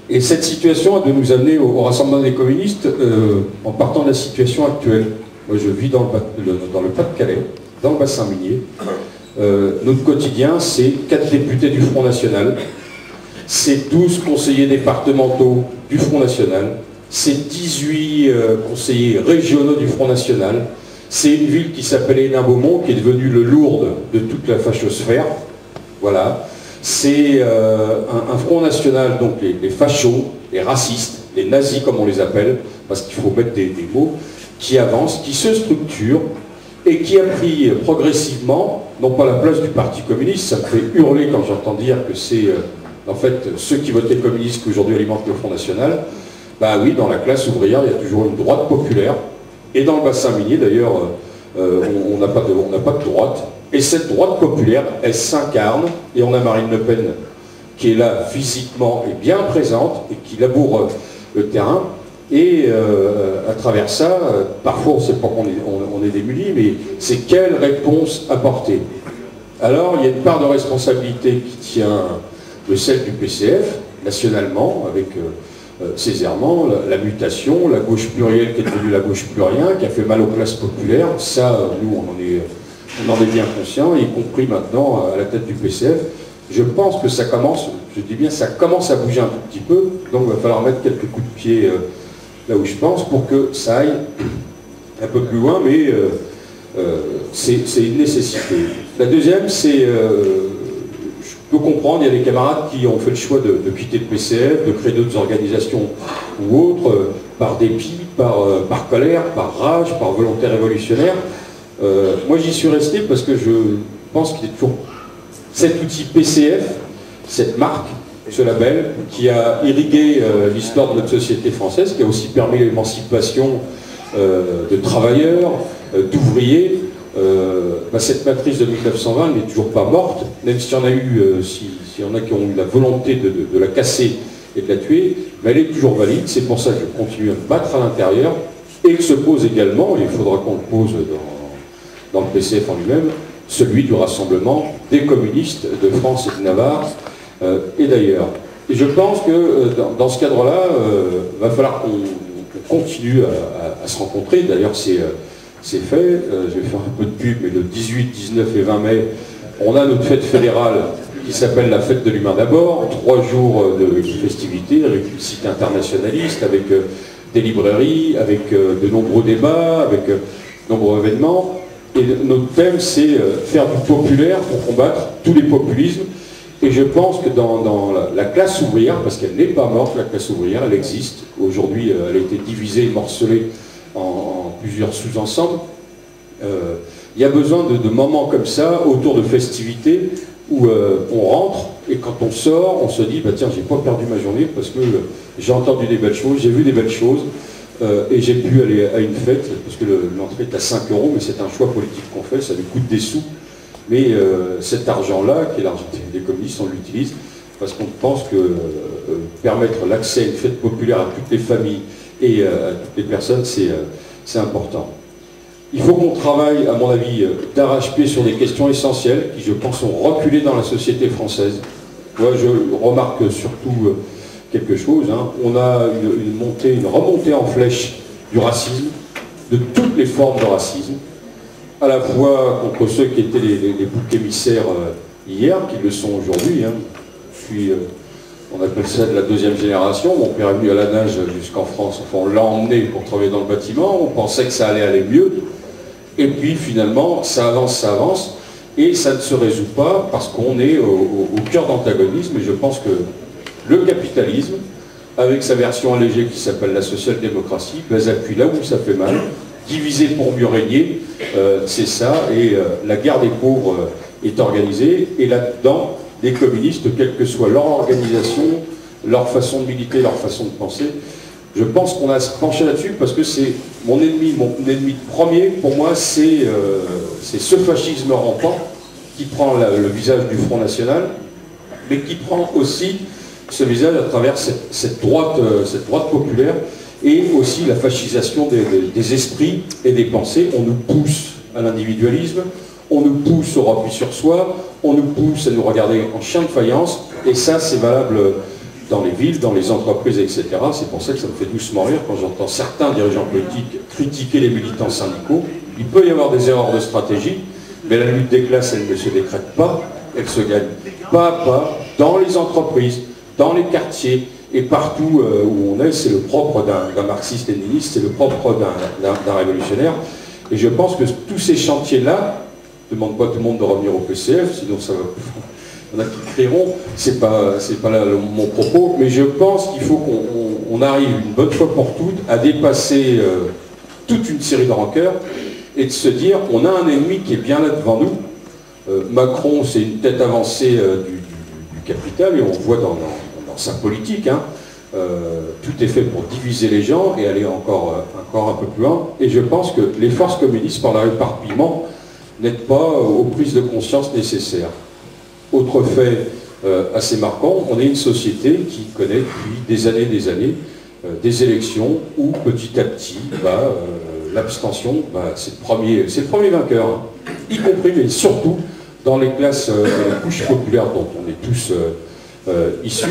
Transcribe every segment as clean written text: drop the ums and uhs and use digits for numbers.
Et cette situation a de nous amener au Rassemblement des communistes en partant de la situation actuelle. Moi, je vis dans le Pas-de-Calais, dans le bassin minier. Notre quotidien, c'est 4 députés du Front National, c'est 12 conseillers départementaux du Front National, c'est 18 conseillers régionaux du Front National, c'est une ville qui s'appelle Hénin-Beaumont, qui est devenue le Lourdes de toute la fachosphère. Voilà. C'est un Front National, donc les fachos, les racistes, les nazis comme on les appelle, parce qu'il faut mettre des mots, qui avancent, qui se structurent, et qui a pris progressivement, non pas la place du Parti communiste, ça me fait hurler quand j'entends dire que c'est en fait ceux qui votaient communistes qui aujourd'hui alimentent le Front National. Ben oui, dans la classe ouvrière, il y a toujours une droite populaire, et dans le bassin minier d'ailleurs, on n'a pas de droite, et cette droite populaire, elle s'incarne, et on a Marine Le Pen qui est là physiquement et bien présente, et qui laboure le terrain. Et à travers ça, parfois on ne sait pas qu'on est démuni, mais c'est quelle réponse apporter. Alors il y a une part de responsabilité qui tient de celle du PCF, nationalement, avec ses errements, la mutation, la gauche plurielle qui est devenue la gauche plus rien, qui a fait mal aux classes populaires. Ça, nous, on en est bien conscients, y compris maintenant à la tête du PCF. Je pense que ça commence, je dis bien, ça commence à bouger un tout petit peu, donc il va falloir mettre quelques coups de pied là où je pense, pour que ça aille un peu plus loin, mais c'est une nécessité. La deuxième, c'est, je peux comprendre, il y a des camarades qui ont fait le choix de quitter le PCF, de créer d'autres organisations ou autres, par dépit, par colère, par rage, par volonté révolutionnaire. Moi j'y suis resté parce que je pense qu'il y a toujours cet outil PCF, cette marque, ce label, qui a irrigué l'histoire de notre société française, qui a aussi permis l'émancipation de travailleurs, d'ouvriers. Cette matrice de 1920 n'est toujours pas morte, même s'il y en a eu, s'il y en a qui ont eu la volonté de la casser et de la tuer, mais elle est toujours valide. C'est pour ça que je continue à me battre à l'intérieur, et que se pose également, et il faudra qu'on le pose dans le PCF en lui-même, celui du rassemblement des communistes de France et de Navarre, et d'ailleurs. Et je pense que dans ce cadre-là, va falloir qu'on continue à se rencontrer. D'ailleurs, c'est fait. Je vais faire un peu de pub, mais le 18, 19 et 20 mai, on a notre fête fédérale qui s'appelle la Fête de l'Humain d'abord. 3 jours de festivités avec une site internationaliste, avec des librairies, avec de nombreux débats, avec de nombreux événements. Et notre thème, c'est faire du populaire pour combattre tous les populismes. Et je pense que dans la classe ouvrière, parce qu'elle n'est pas morte, la classe ouvrière, elle existe. Aujourd'hui, elle a été divisée et morcelée en plusieurs sous-ensembles. Il y a besoin de moments comme ça, autour de festivités, où on rentre, et quand on sort, on se dit, bah tiens, j'ai pas perdu ma journée, parce que j'ai entendu des belles choses, j'ai vu des belles choses, et j'ai pu aller à une fête, parce que l'entrée est à 5 €, mais c'est un choix politique qu'on fait, ça nous coûte des sous. Mais cet argent-là, qui est l'argent des communistes, on l'utilise parce qu'on pense que permettre l'accès à une fête populaire à toutes les familles et à toutes les personnes, c'est important. Il faut qu'on travaille, à mon avis, d'arrache-pied sur des questions essentielles qui, je pense, ont reculé dans la société française. Moi, je remarque surtout quelque chose. Hein. On a une remontée en flèche du racisme, de toutes les formes de racisme, à la fois contre ceux qui étaient les boucs émissaires hier, qui le sont aujourd'hui. Hein. Puis, on appelle ça de la 2e génération. Mon père est venu à la nage jusqu'en France. Enfin, on l'a emmené pour travailler dans le bâtiment. On pensait que ça allait aller mieux. Et puis, finalement, ça avance. Et ça ne se résout pas parce qu'on est au cœur d'antagonisme. Et je pense que le capitalisme, avec sa version allégée qui s'appelle la social-démocratie, appuie là où ça fait mal. Diviser pour mieux régner, c'est ça, et la guerre des pauvres est organisée, et là-dedans, les communistes, quelle que soit leur organisation, leur façon de militer, leur façon de penser, je pense qu'on a à se pencher là-dessus, parce que c'est mon ennemi premier, pour moi, c'est ce fascisme rampant, qui prend le visage du Front National, mais qui prend aussi ce visage à travers cette droite populaire, et aussi la fascisation des esprits et des pensées. On nous pousse à l'individualisme, on nous pousse au repli sur soi, on nous pousse à nous regarder en chien de faïence, et ça c'est valable dans les villes, dans les entreprises, etc. C'est pour ça que ça me fait doucement rire quand j'entends certains dirigeants politiques critiquer les militants syndicaux. Il peut y avoir des erreurs de stratégie, mais la lutte des classes, elle ne se décrète pas, elle se gagne pas à pas, dans les entreprises, dans les quartiers, et partout où on est. C'est le propre d'un marxiste-léniniste, c'est le propre d'un révolutionnaire. Et je pense que tous ces chantiers-là, je ne demande pas à tout le monde de revenir au PCF, sinon ça va... Il y en a qui crieront, c'est pas là mon propos, mais je pense qu'il faut qu'on arrive une bonne fois pour toutes à dépasser toute une série de rancœurs et de se dire, on a un ennemi qui est bien là devant nous. Macron, c'est une tête avancée du capital, et on voit dans sa politique, hein, tout est fait pour diviser les gens et aller encore un peu plus loin. Et je pense que les forces communistes, par leur éparpillement, n'aident pas aux prises de conscience nécessaires. Autre fait assez marquant, on est une société qui connaît depuis des années des élections où petit à petit, l'abstention, c'est le premier vainqueur, hein, y compris, mais surtout dans les classes, les couches populaires dont on est tous issus.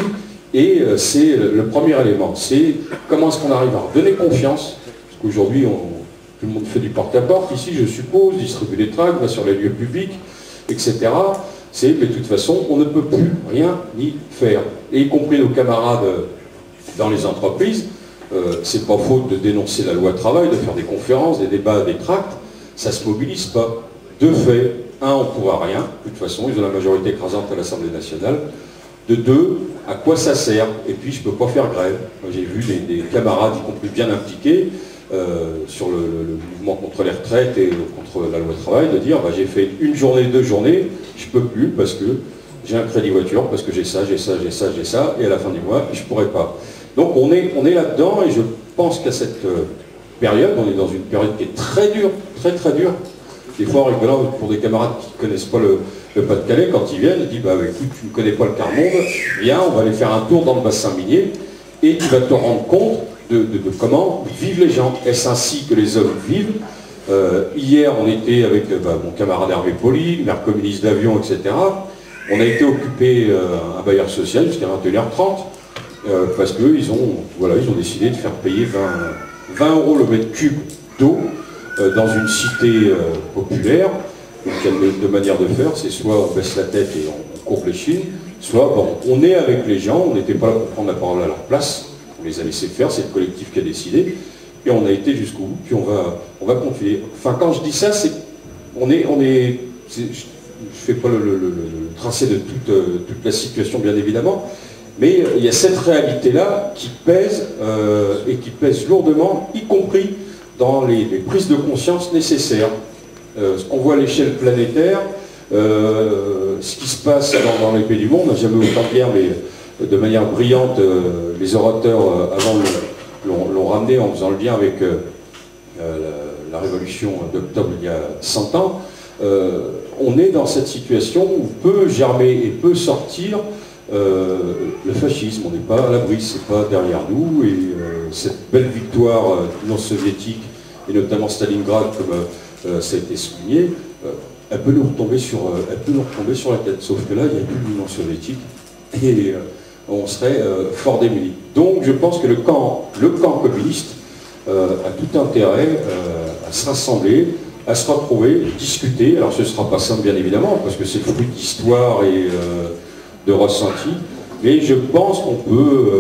Et c'est le premier élément, c'est comment est-ce qu'on arrive à redonner confiance, parce qu'aujourd'hui, tout le monde fait du porte-à-porte, ici je suppose, distribue des tracts, va sur les lieux publics, etc. Mais de toute façon, on ne peut plus rien y faire. Et y compris nos camarades dans les entreprises, c'est pas faute de dénoncer la loi travail, de faire des conférences, des débats, des tracts, ça se mobilise pas. De fait, un, on ne pourra rien, de toute façon, ils ont la majorité écrasante à l'Assemblée nationale. De deux, à quoi ça sert? Et puis, je ne peux pas faire grève. J'ai vu des camarades, y compris bien impliqués, sur le mouvement contre les retraites et contre la loi travail, de dire j'ai fait une journée, 2 journées, je ne peux plus parce que j'ai un crédit voiture, parce que j'ai ça, et à la fin du mois, je ne pourrai pas. Donc on est là-dedans, et je pense qu'à cette période, on est dans une période qui est très dure, très dure. Des fois, en rigolant, pour des camarades qui ne connaissent pas le Pas-de-Calais, quand ils viennent, ils disent écoute, tu ne connais pas le quart-monde, viens, on va aller faire un tour dans le bassin minier, et tu vas te rendre compte de comment vivent les gens. Est-ce ainsi que les hommes vivent? Hier, on était avec mon camarade Hervé Poli, maire communiste d'Avion, etc. On a été occupé un bailleur social jusqu'à 21h30 parce qu'ils ont décidé de faire payer 20 € le mètre cube d'eau dans une cité populaire. Donc il y a deux manières de faire, c'est soit on baisse la tête et on courbe les chines, soit on est avec les gens, on n'était pas là pour prendre la parole à leur place, on les a laissés faire, c'est le collectif qui a décidé. Et on a été jusqu'au bout, puis on va continuer. Enfin, quand je dis ça, c'est je ne fais pas le tracé de toute la situation, bien évidemment, mais il y a cette réalité-là qui pèse, et qui pèse lourdement, y compris dans les prises de conscience nécessaires. Ce qu'on voit à l'échelle planétaire, ce qui se passe dans les pays du monde, on n'a jamais autant de guerre, mais de manière brillante, les orateurs avant l'ont ramené en faisant le lien avec la révolution d'octobre il y a 100 ans, on est dans cette situation où peut germer et peut sortir le fascisme. On n'est pas à l'abri, c'est pas derrière nous, et cette belle victoire non soviétique, et notamment Stalingrad, comme ça a été souligné, elle peut nous retomber sur la tête, sauf que là, il n'y a plus l'Union soviétique, et on serait fort démunis. Donc je pense que le camp communiste a tout intérêt à se rassembler, à se retrouver, discuter. Alors ce ne sera pas simple, bien évidemment, parce que c'est le fruit d'histoire et de ressenti, mais je pense qu'on peut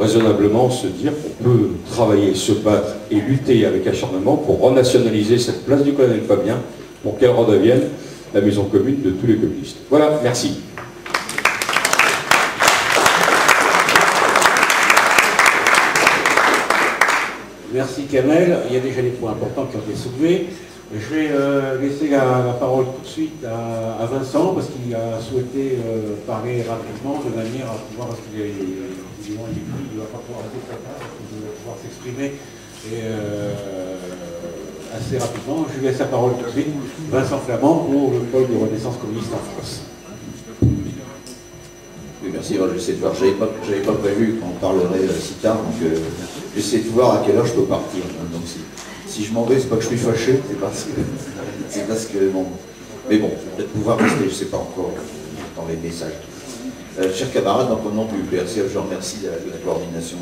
raisonnablement se dire qu'on peut travailler, se battre et lutter avec acharnement pour renationaliser cette place du colonel Fabien, pour qu'elle redevienne la maison commune de tous les communistes. Voilà, merci. Merci Kamel. Il y a déjà des points importants qui ont été soulevés. Je vais laisser la parole tout de suite à Vincent, parce qu'il a souhaité parler rapidement, de manière à pouvoir, parce qu'il il ne va pas pouvoir rester très tard, il va pouvoir s'exprimer assez rapidement. Je lui laisse la parole tout de suite. Vincent Flamand pour le pôle de Renaissance communiste en France. Oui, merci. J'essaie de voir. J'avais pas prévu qu'on parlerait si tard, donc j'essaie de voir à quelle heure je peux partir. Donc si je m'en vais, c'est pas que je suis fâché, c'est parce que bon. Mais bon, je vais peut-être pouvoir rester, je sais pas encore dans les messages. Chers camarades, donc au nom du PRCF, je remercie la coordination,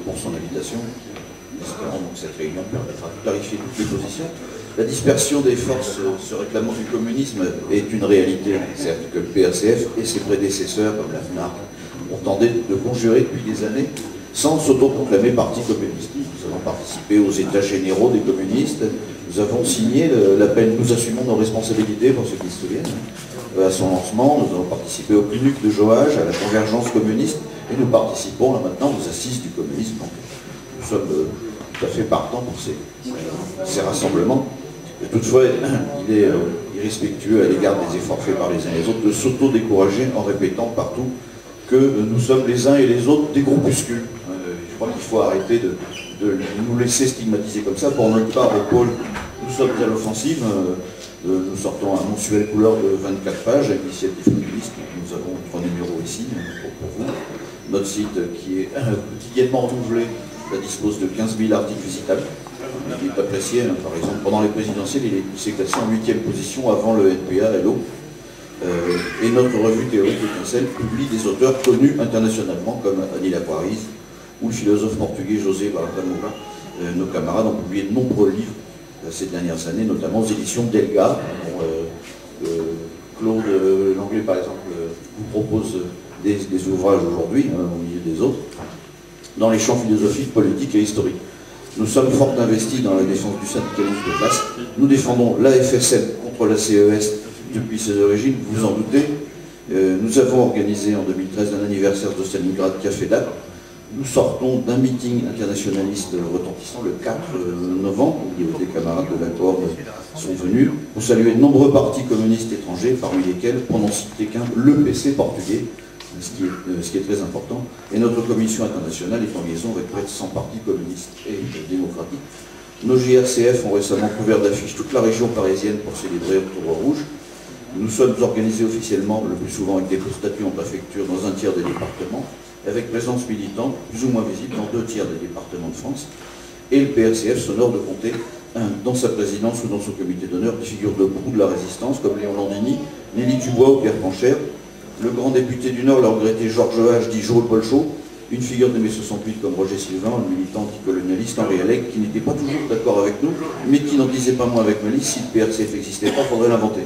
pour son invitation. Espérons donc que cette réunion permettra de clarifier toutes les positions. La dispersion des forces se réclamant du communisme est une réalité, certes, que le PRCF et ses prédécesseurs, comme la FNARC, ont tenté de conjurer depuis des années, sans s'autoproclamer parti communiste. Nous avons participé aux états généraux des communistes, nous avons signé l'appel « Nous assumons nos responsabilités » pour ceux qui se souviennent. À son lancement, nous avons participé au PNUC de Joage, à la convergence communiste, et nous participons là maintenant aux assises du communisme. Donc, nous sommes tout à fait partants pour ces rassemblements. Et toutefois, il est irrespectueux à l'égard des efforts faits par les uns et les autres de s'auto-décourager en répétant partout que nous sommes les uns et les autres des groupuscules. Je crois qu'il faut arrêter de nous laisser stigmatiser comme ça. Pour notre part, au pôle, nous sommes à l'offensive. Nous sortons un mensuel couleur de 24 pages avec l'initiative communiste. Nous avons 3 numéros ici pour vous. Notre site qui est quotidiennement renouvelé dispose de 15 000 articles visitables. Il est apprécié, par exemple, pendant les présidentielles, il s'est classé en 8e position avant le NPA et l'eau. Et notre revue théorique étincelle publie des auteurs connus internationalement comme Annie Lapoirise ou le philosophe portugais José Baratamoura. Nos camarades ont publié de nombreux livres ces dernières années, notamment aux éditions Delga. Claude Langlais, par exemple, vous propose des ouvrages aujourd'hui, au milieu des autres, dans les champs philosophiques, politiques et historiques. Nous sommes fort investis dans la défense du syndicalisme de classe. Nous défendons la FSM contre la CES depuis ses origines, vous vous en doutez. Nous avons organisé en 2013 un anniversaire de Stalingrad Café Date. Nous sortons d'un meeting internationaliste retentissant le 4 novembre, où des camarades de la Corde sont venus pour saluer de nombreux partis communistes étrangers, parmi lesquels, pour n'en citer qu'un, le PC portugais, ce qui est très important. Et notre commission internationale est en liaison avec près de 100 partis communistes et démocratiques. Nos JRCF ont récemment couvert d'affiches toute la région parisienne pour célébrer Octobre Rouge. Nous sommes organisés officiellement, le plus souvent avec des statuts en préfecture, dans un tiers des départements, avec présence militante plus ou moins visible dans 2 tiers des départements de France. Et le PRCF s'honore de compter dans sa présidence ou dans son comité d'honneur des figures de proue de la résistance, comme Léon Landini, Nelly Dubois ou Pierre Pancher, le grand député du Nord, le regretté Georges H. dit Joël Bolchot, une figure de mai 68 comme Roger Sylvain, le militant anticolonialiste Henri Alec, qui n'était pas toujours d'accord avec nous, mais qui n'en disait pas moins avec malice, si le PRCF n'existait pas, il faudrait l'inventer.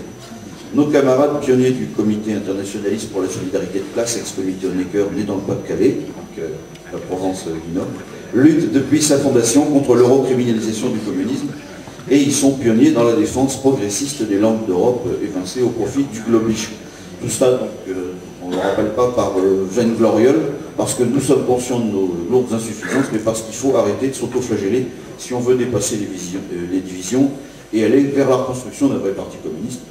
Nos camarades pionniers du comité internationaliste pour la solidarité de classe, ex-comité Honecker, né dans le Pas-de-Calais, donc la Provence du Nord, luttent depuis sa fondation contre l'eurocriminalisation du communisme, et ils sont pionniers dans la défense progressiste des langues d'Europe évincées au profit du globisme. Tout ça, donc, on ne le rappelle pas par veine gloriole, parce que nous sommes conscients de nos lourdes insuffisances, mais parce qu'il faut arrêter de s'auto-flageller si on veut dépasser les divisions et aller vers la reconstruction d'un vrai parti communiste,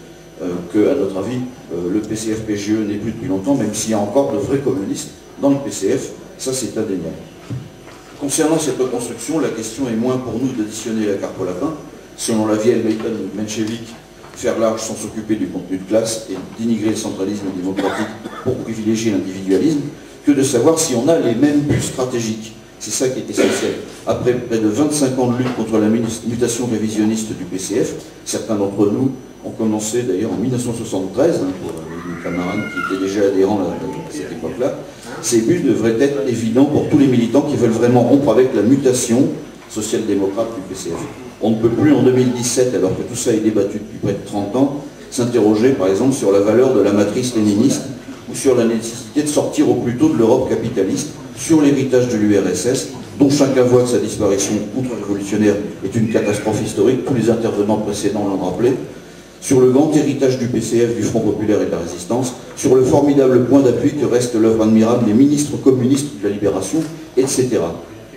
que, à notre avis, le PCF-PGE n'est plus depuis longtemps, même s'il y a encore de vrais communistes dans le PCF, ça c'est indéniable. Concernant cette reconstruction, la question est moins pour nous d'additionner la carpe au lapin, selon la vieille méthode menchevique, faire large sans s'occuper du contenu de classe et dénigrer le centralisme démocratique pour privilégier l'individualisme, que de savoir si on a les mêmes buts stratégiques. C'est ça qui est essentiel. Après près de 25 ans de lutte contre la mutation révisionniste du PCF, certains d'entre nous ont commencé d'ailleurs en 1973, pour les camarades qui étaient déjà adhérents à cette époque-là, ces buts devraient être évidents pour tous les militants qui veulent vraiment rompre avec la mutation social-démocrate du PCF. On ne peut plus en 2017, alors que tout ça est débattu depuis près de 30 ans, s'interroger par exemple sur la valeur de la matrice léniniste ou sur la nécessité de sortir au plus tôt de l'Europe capitaliste, sur l'héritage de l'URSS, dont chacun voit que sa disparition contre-révolutionnaire est une catastrophe historique, tous les intervenants précédents l'ont rappelé, sur le grand héritage du PCF, du Front Populaire et de la Résistance, sur le formidable point d'appui que reste l'œuvre admirable des ministres communistes de la Libération, etc.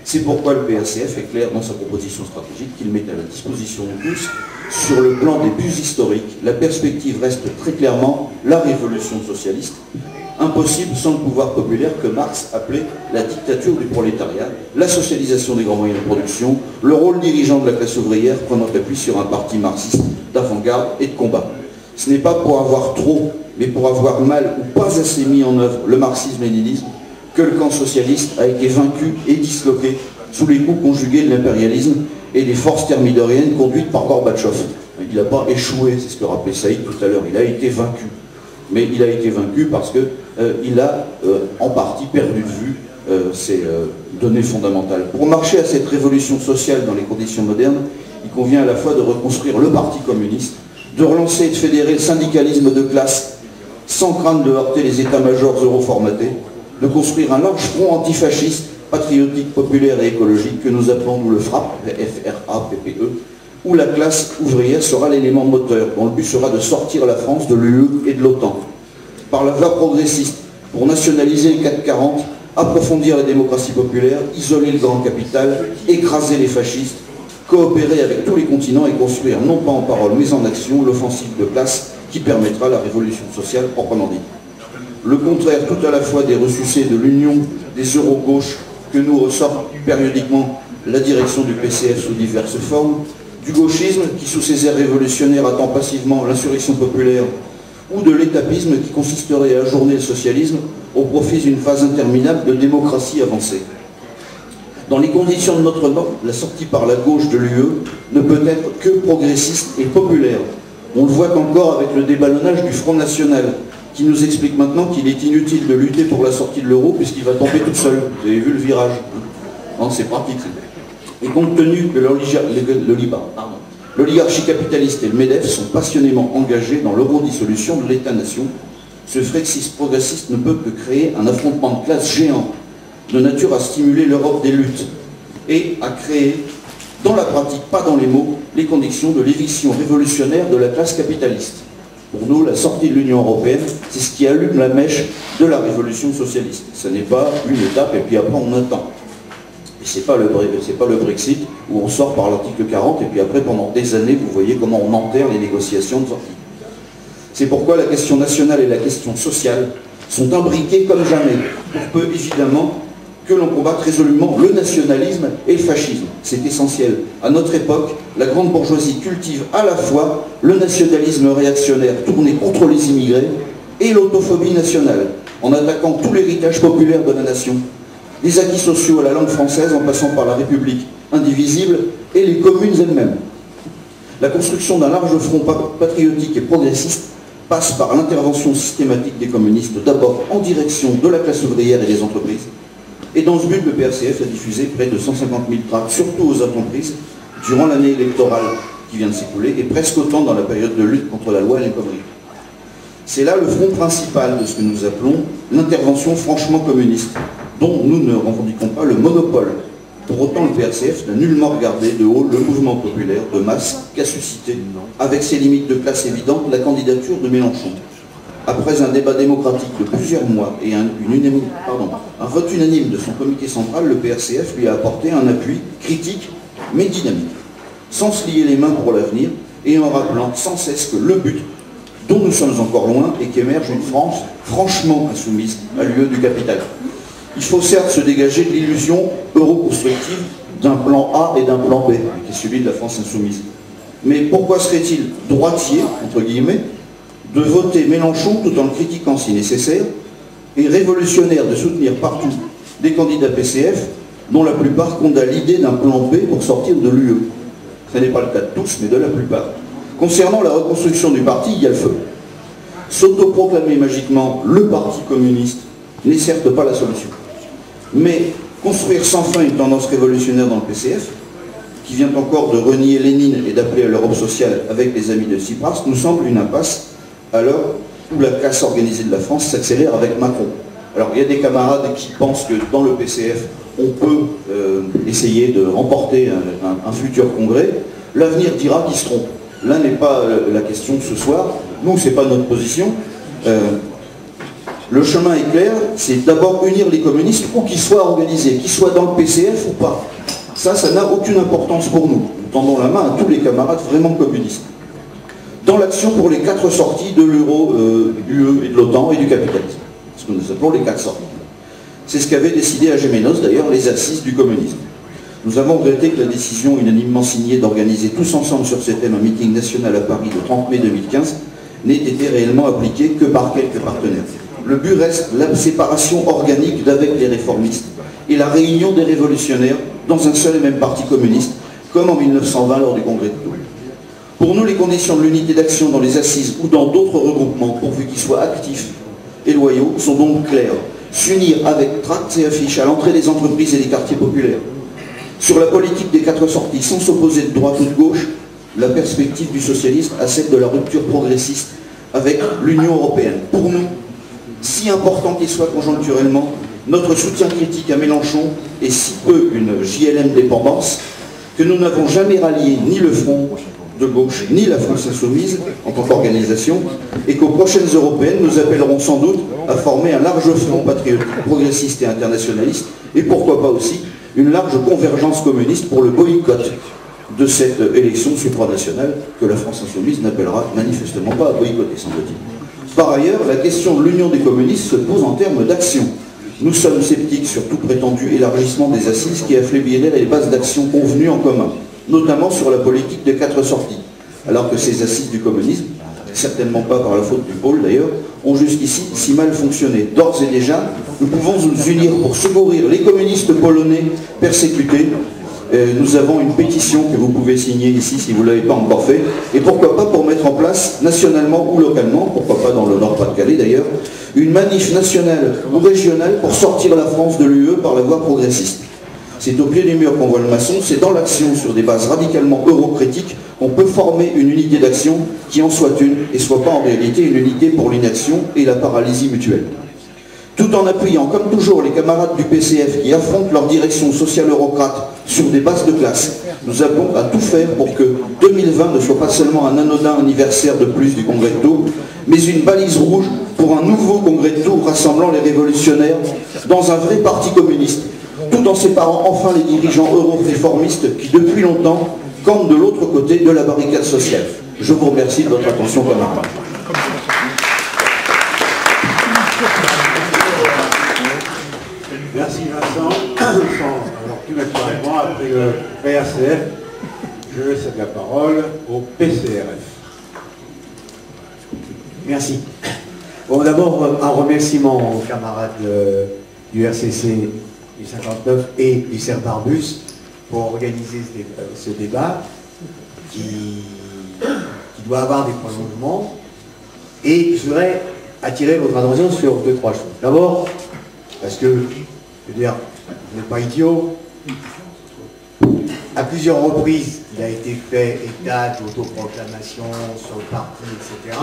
C'est pourquoi le PRCF est clair dans sa proposition stratégique qu'il met à la disposition de tous. Sur le plan des buts historiques, la perspective reste très clairement la révolution socialiste, impossible sans le pouvoir populaire que Marx appelait la dictature du prolétariat, la socialisation des grands moyens de production, le rôle dirigeant de la classe ouvrière prenant appui sur un parti marxiste d'avant-garde et de combat. Ce n'est pas pour avoir trop, mais pour avoir mal ou pas assez mis en œuvre le marxisme-léninisme que le camp socialiste a été vaincu et disloqué sous les coups conjugués de l'impérialisme et des forces thermidoriennes conduites par Gorbatchev. Il n'a pas échoué, c'est ce que rappelait Saïd tout à l'heure, il a été vaincu. Mais il a été vaincu parce que il a en partie perdu de vue ces données fondamentales. Pour marcher à cette révolution sociale dans les conditions modernes, il convient à la fois de reconstruire le Parti communiste, de relancer et de fédérer le syndicalisme de classe sans craindre de heurter les états-majors euroformatés, de construire un large front antifasciste, patriotique, populaire et écologique que nous appelons nous le FRAPP, F-R-A-P-P-E, où la classe ouvrière sera l'élément moteur, dont le but sera de sortir la France de l'UE et de l'OTAN. Par la voie progressiste, pour nationaliser les 440, approfondir la démocratie populaire, isoler le grand capital, écraser les fascistes, coopérer avec tous les continents et construire, non pas en parole mais en action, l'offensive de classe qui permettra la révolution sociale proprement dite. Le contraire tout à la fois des ressuscités de l'union des euro-gauches que nous ressort périodiquement la direction du PCF sous diverses formes, du gauchisme qui sous ses airs révolutionnaires attend passivement l'insurrection populaire, ou de l'étapisme qui consisterait à ajourner le socialisme au profit d'une phase interminable de démocratie avancée. Dans les conditions de notre monde, la sortie par la gauche de l'UE ne peut être que progressiste et populaire. On le voit encore avec le déballonnage du Front National, qui nous explique maintenant qu'il est inutile de lutter pour la sortie de l'euro puisqu'il va tomber tout seul. Vous avez vu le virage? Non, c'est pratique. Et compte tenu que l'oligarchie capitaliste et le MEDEF sont passionnément engagés dans l'euro-dissolution de l'État-nation, ce Frexit progressiste ne peut que créer un affrontement de classe géant, de nature à stimuler l'Europe des luttes et à créer, dans la pratique, pas dans les mots, les conditions de l'éviction révolutionnaire de la classe capitaliste. Pour nous, la sortie de l'Union européenne, c'est ce qui allume la mèche de la révolution socialiste. Ce n'est pas une étape et puis après on attend. Et ce n'est pas le Brexit où on sort par l'article 40 et puis après pendant des années, vous voyez comment on enterre les négociations de sortie. C'est pourquoi la question nationale et la question sociale sont imbriquées comme jamais, pour peu évidemment que l'on combatte résolument le nationalisme et le fascisme. C'est essentiel. À notre époque, la grande bourgeoisie cultive à la fois le nationalisme réactionnaire tourné contre les immigrés et l'autophobie nationale, en attaquant tout l'héritage populaire de la nation, les acquis sociaux à la langue française en passant par la République indivisible et les communes elles-mêmes. La construction d'un large front patriotique et progressiste passe par l'intervention systématique des communistes, d'abord en direction de la classe ouvrière et des entreprises. Et dans ce but, le PRCF a diffusé près de 150 000 tracts, surtout aux entreprises, durant l'année électorale qui vient de s'écouler, et presque autant dans la période de lutte contre la loi et les conneries. C'est là le front principal de ce que nous appelons l'intervention franchement communiste, dont nous ne revendiquons pas le monopole. Pour autant, le PRCF n'a nullement regardé de haut le mouvement populaire de masse qu'a suscité, avec ses limites de classe évidentes, la candidature de Mélenchon. Après un débat démocratique de plusieurs mois et un vote unanime de son comité central, le PRCF lui a apporté un appui critique mais dynamique, sans se lier les mains pour l'avenir et en rappelant sans cesse que le but, dont nous sommes encore loin, est qu'émerge une France franchement insoumise à l'UE du capital. Il faut certes se dégager de l'illusion euro-constructive d'un plan A et d'un plan B, qui est celui de la France insoumise. Mais pourquoi serait-il droitier, entre guillemets, de voter Mélenchon tout en le critiquant si nécessaire, et révolutionnaire de soutenir partout des candidats PCF dont la plupart condamnent l'idée d'un plan B pour sortir de l'UE. Ce n'est pas le cas de tous, mais de la plupart. Concernant la reconstruction du parti, il y a le feu. S'autoproclamer magiquement le parti communiste n'est certes pas la solution. Mais construire sans fin une tendance révolutionnaire dans le PCF, qui vient encore de renier Lénine et d'appeler à l'Europe sociale avec les amis de Tsipras, nous semble une impasse à l'heure où la casse organisée de la France s'accélère avec Macron. Alors il y a des camarades qui pensent que dans le PCF, on peut essayer de remporter un futur congrès. L'avenir dira qu'ils se trompent. Là n'est pas la question ce soir. Nous, ce n'est pas notre position. Le chemin est clair, c'est d'abord unir les communistes où qu'ils soient organisés, qu'ils soient dans le PCF ou pas. Ça n'a aucune importance pour nous. Nous tendons la main à tous les camarades vraiment communistes. Dans l'action pour les 4 sorties de l'euro, l'UE et de l'OTAN et du capitalisme. Ce que nous appelons les 4 sorties. C'est ce qu'avaient décidé à Gémenos, d'ailleurs, les assises du communisme. Nous avons regretté que la décision unanimement signée d'organiser tous ensemble sur ces thèmes un meeting national à Paris le 30 mai 2015 n'ait été réellement appliquée que par quelques partenaires. Le but reste la séparation organique d'avec les réformistes et la réunion des révolutionnaires dans un seul et même parti communiste, comme en 1920 lors du congrès de Toul. Pour nous, les conditions de l'unité d'action dans les assises ou dans d'autres regroupements, pourvu qu'ils soient actifs, et loyaux sont donc clairs. S'unir avec tracts et affiches à l'entrée des entreprises et des quartiers populaires. Sur la politique des 4 sorties, sans s'opposer de droite ou de gauche, la perspective du socialisme à celle de la rupture progressiste avec l'Union européenne. Pour nous, si important qu'il soit conjoncturellement, notre soutien critique à Mélenchon est si peu une JLM dépendance que nous n'avons jamais rallié ni le Front de gauche, ni la France insoumise en tant qu'organisation, et qu'aux prochaines européennes, nous appellerons sans doute à former un large front patriotique, progressiste et internationaliste, et pourquoi pas aussi une large convergence communiste pour le boycott de cette élection supranationale que la France insoumise n'appellera manifestement pas à boycotter, semble-t-il. Par ailleurs, la question de l'union des communistes se pose en termes d'action. Nous sommes sceptiques sur tout prétendu élargissement des assises qui affaiblirait les bases d'action convenues en commun, notamment sur la politique des 4 sorties, alors que ces assises du communisme, certainement pas par la faute du pôle d'ailleurs, ont jusqu'ici si mal fonctionné. D'ores et déjà, nous pouvons nous unir pour secourir les communistes polonais persécutés. Nous avons une pétition que vous pouvez signer ici si vous ne l'avez pas encore fait, et pourquoi pas pour mettre en place, nationalement ou localement, pourquoi pas dans le Nord-Pas-de-Calais d'ailleurs, une manif nationale ou régionale pour sortir la France de l'UE par la voie progressiste. C'est au pied des murs qu'on voit le maçon, c'est dans l'action sur des bases radicalement eurocritiques qu'on peut former une unité d'action qui en soit une et soit pas en réalité une unité pour l'inaction et la paralysie mutuelle. Tout en appuyant, comme toujours, les camarades du PCF qui affrontent leur direction social-eurocrate sur des bases de classe, nous appelons à tout faire pour que 2020 ne soit pas seulement un anodin anniversaire de plus du Congrès de Tours, mais une balise rouge pour un nouveau Congrès de Tours rassemblant les révolutionnaires dans un vrai parti communiste, tout en séparant enfin les dirigeants euro-réformistes qui, depuis longtemps, campent de l'autre côté de la barricade sociale. Je vous remercie de votre attention, camarades. Merci Vincent. Alors tu m'as pas moi, après le PACF, je laisse la parole au PCRF. Merci. Bon, d'abord, un remerciement aux camarades du RCC, du 59 et du Cerf Barbus pour organiser ce débat qui doit avoir des prolongements. Et je voudrais attirer votre attention sur 2-3 choses. D'abord, parce que, je veux dire, vous n'êtes pas idiot. À plusieurs reprises, il a été fait état d'autoproclamation sur le parti, etc.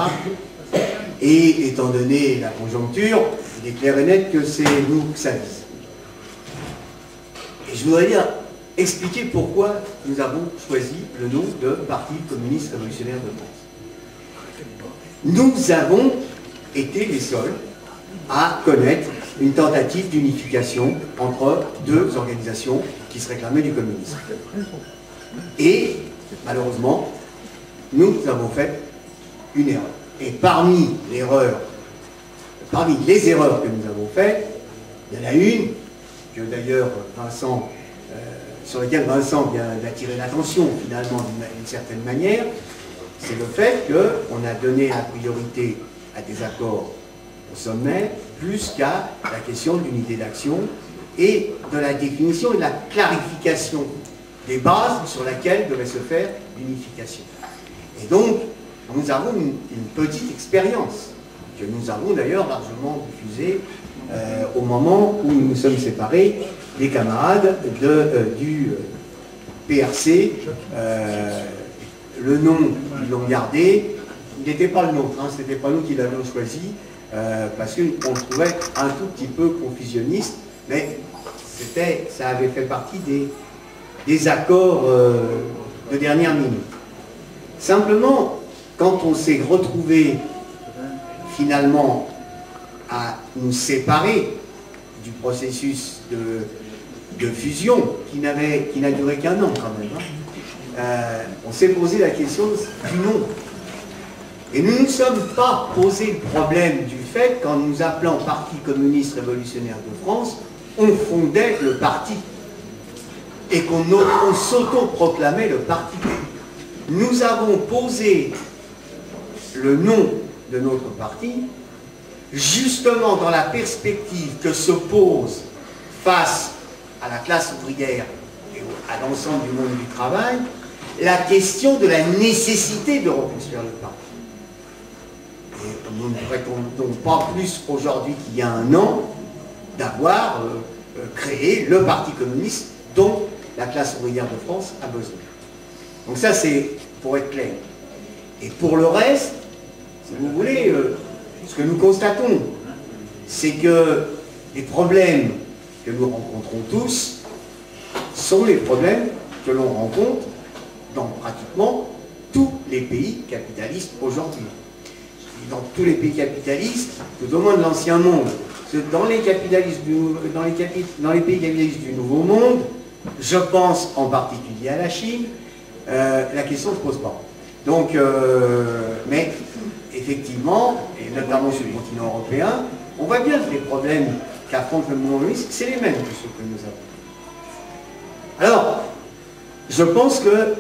Et étant donné la conjoncture, il est clair et net que c'est nous que ça vise. Et je voudrais expliquer pourquoi nous avons choisi le nom de Parti communiste révolutionnaire de France. Nous avons été les seuls à connaître une tentative d'unification entre 2 organisations qui se réclamaient du communisme. Et, malheureusement, nous avons fait une erreur. Et parmi les erreurs que nous avons faites, il y en a une, que d'ailleurs Vincent, sur laquelle Vincent vient d'attirer l'attention finalement d'une certaine manière, c'est le fait qu'on a donné la priorité à des accords au sommet, plus qu'à la question de l'unité d'action et de la définition et de la clarification des bases sur lesquelles devait se faire l'unification. Et donc, nous avons une petite expérience, que nous avons d'ailleurs largement diffusée au moment où nous nous sommes séparés des camarades du PRC. Le nom, ils l'ont gardé, il n'était pas le nôtre, hein, ce n'était pas nous qui l'avions choisi, parce qu'on le trouvait un tout petit peu confusionniste, mais ça avait fait partie des accords de dernière minute. Simplement, quand on s'est retrouvé finalement à nous séparer du processus de fusion, qui n'a duré qu'un an quand même, hein, on s'est posé la question du nom. Et nous ne nous sommes pas posé le problème du fait qu'en nous appelant Parti communiste révolutionnaire de France, on fondait le parti et qu'on s'auto-proclamait le parti. Nous avons posé le nom de notre parti justement dans la perspective que se pose face à la classe ouvrière et à l'ensemble du monde du travail la question de la nécessité de reconstruire le parti. Et nous ne prétendons pas plus aujourd'hui qu'il y a un an d'avoir créé le Parti communiste dont la classe ouvrière de France a besoin. Donc ça, c'est pour être clair. Et pour le reste, si vous voulez, ce que nous constatons, c'est que les problèmes que nous rencontrons tous sont les problèmes que l'on rencontre dans pratiquement tous les pays capitalistes aujourd'hui. Dans tous les pays capitalistes, tout au moins de l'ancien monde, dans les pays capitalistes du Nouveau Monde, je pense en particulier à la Chine, la question ne se pose pas. Donc, mais effectivement, et notamment sur le continent européen, on voit bien que les problèmes qu'affronte le mouvement communiste, c'est les mêmes que ceux que nous avons. Alors, je pense que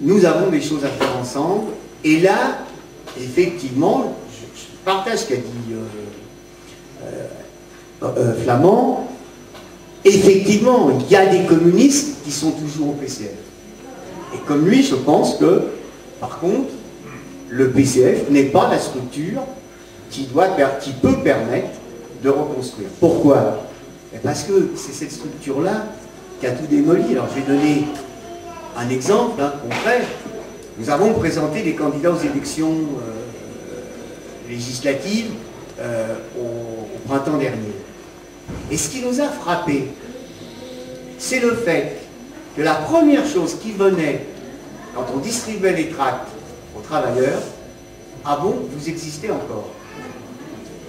nous avons des choses à faire ensemble, et là, effectivement, je partage ce qu'a dit Flamand. Effectivement, il y a des communistes qui sont toujours au PCF. Et comme lui, je pense que, par contre, le PCF n'est pas la structure qui peut permettre de reconstruire. Pourquoi? Parce que c'est cette structure-là qui a tout démoli. Alors, je vais donner un exemple concret. Nous avons présenté des candidats aux élections législatives au printemps dernier. Et ce qui nous a frappé, c'est le fait que la première chose qui venait quand on distribuait les tracts aux travailleurs, ah bon, vous existez encore.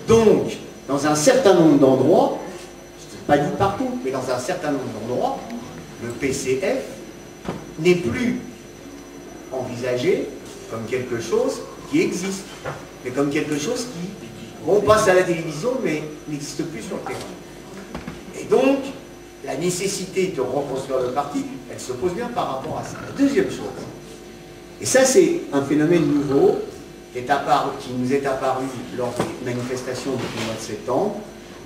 Donc, dans un certain nombre d'endroits, je ne dis pas dit partout, mais dans un certain nombre d'endroits, le PCF n'est plus envisagé comme quelque chose qui existe, mais comme quelque chose qui, on passe à la télévision, mais n'existe plus sur le terrain. Et donc, la nécessité de reconstruire le parti, elle se pose bien par rapport à ça. La deuxième chose, et ça c'est un phénomène nouveau qui nous est apparu lors des manifestations depuis le mois de septembre,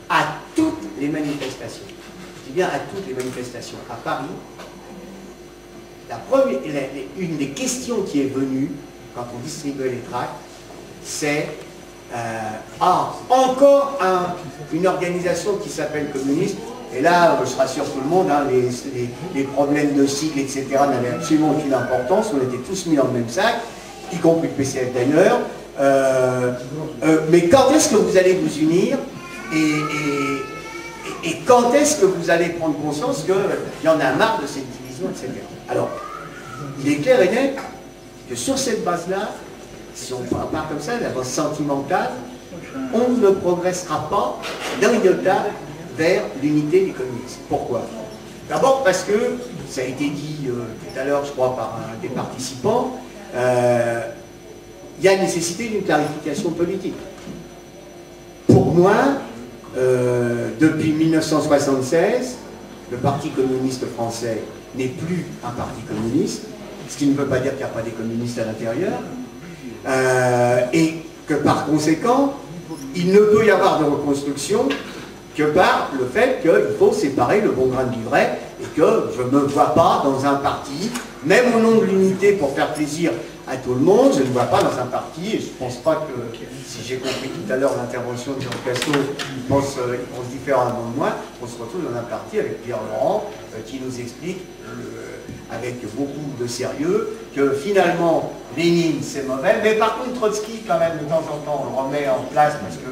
à toutes les manifestations. Je dis bien à toutes les manifestations. À Paris, une des questions qui est venue quand on distribuait les tracts, c'est encore une organisation qui s'appelle communiste. Et là, je rassure tout le monde, hein, les problèmes de cycle, etc. n'avaient absolument aucune importance. On était tous mis dans le même sac, y compris le PCF d'ailleurs. Mais quand est-ce que vous allez vous unir et quand est-ce que vous allez prendre conscience qu'il y en a marre de cette division, etc. Alors, il est clair et net que sur cette base-là, si on part comme ça, la base sentimentale, on ne progressera pas d'un iota vers l'unité des communistes. Pourquoi? D'abord parce que, ça a été dit tout à l'heure, je crois, par un des participants, il y a nécessité d'une clarification politique. Pour moi, depuis 1976, le Parti communiste français n'est plus un parti communiste, ce qui ne veut pas dire qu'il n'y a pas des communistes à l'intérieur, et que par conséquent, il ne peut y avoir de reconstruction que par le fait qu'il faut séparer le bon grain du vrai, et que je ne me vois pas dans un parti, même au nom de l'unité pour faire plaisir à tout le monde, je ne vois pas dans un parti, et je ne pense pas que, si j'ai compris tout à l'heure l'intervention de Jean Casteau, il pense différemment de moi, on se retrouve dans un parti avec Pierre Laurent, qui nous explique avec beaucoup de sérieux que finalement Lénine c'est mauvais, mais par contre Trotsky quand même de temps en temps on le remet en place parce que,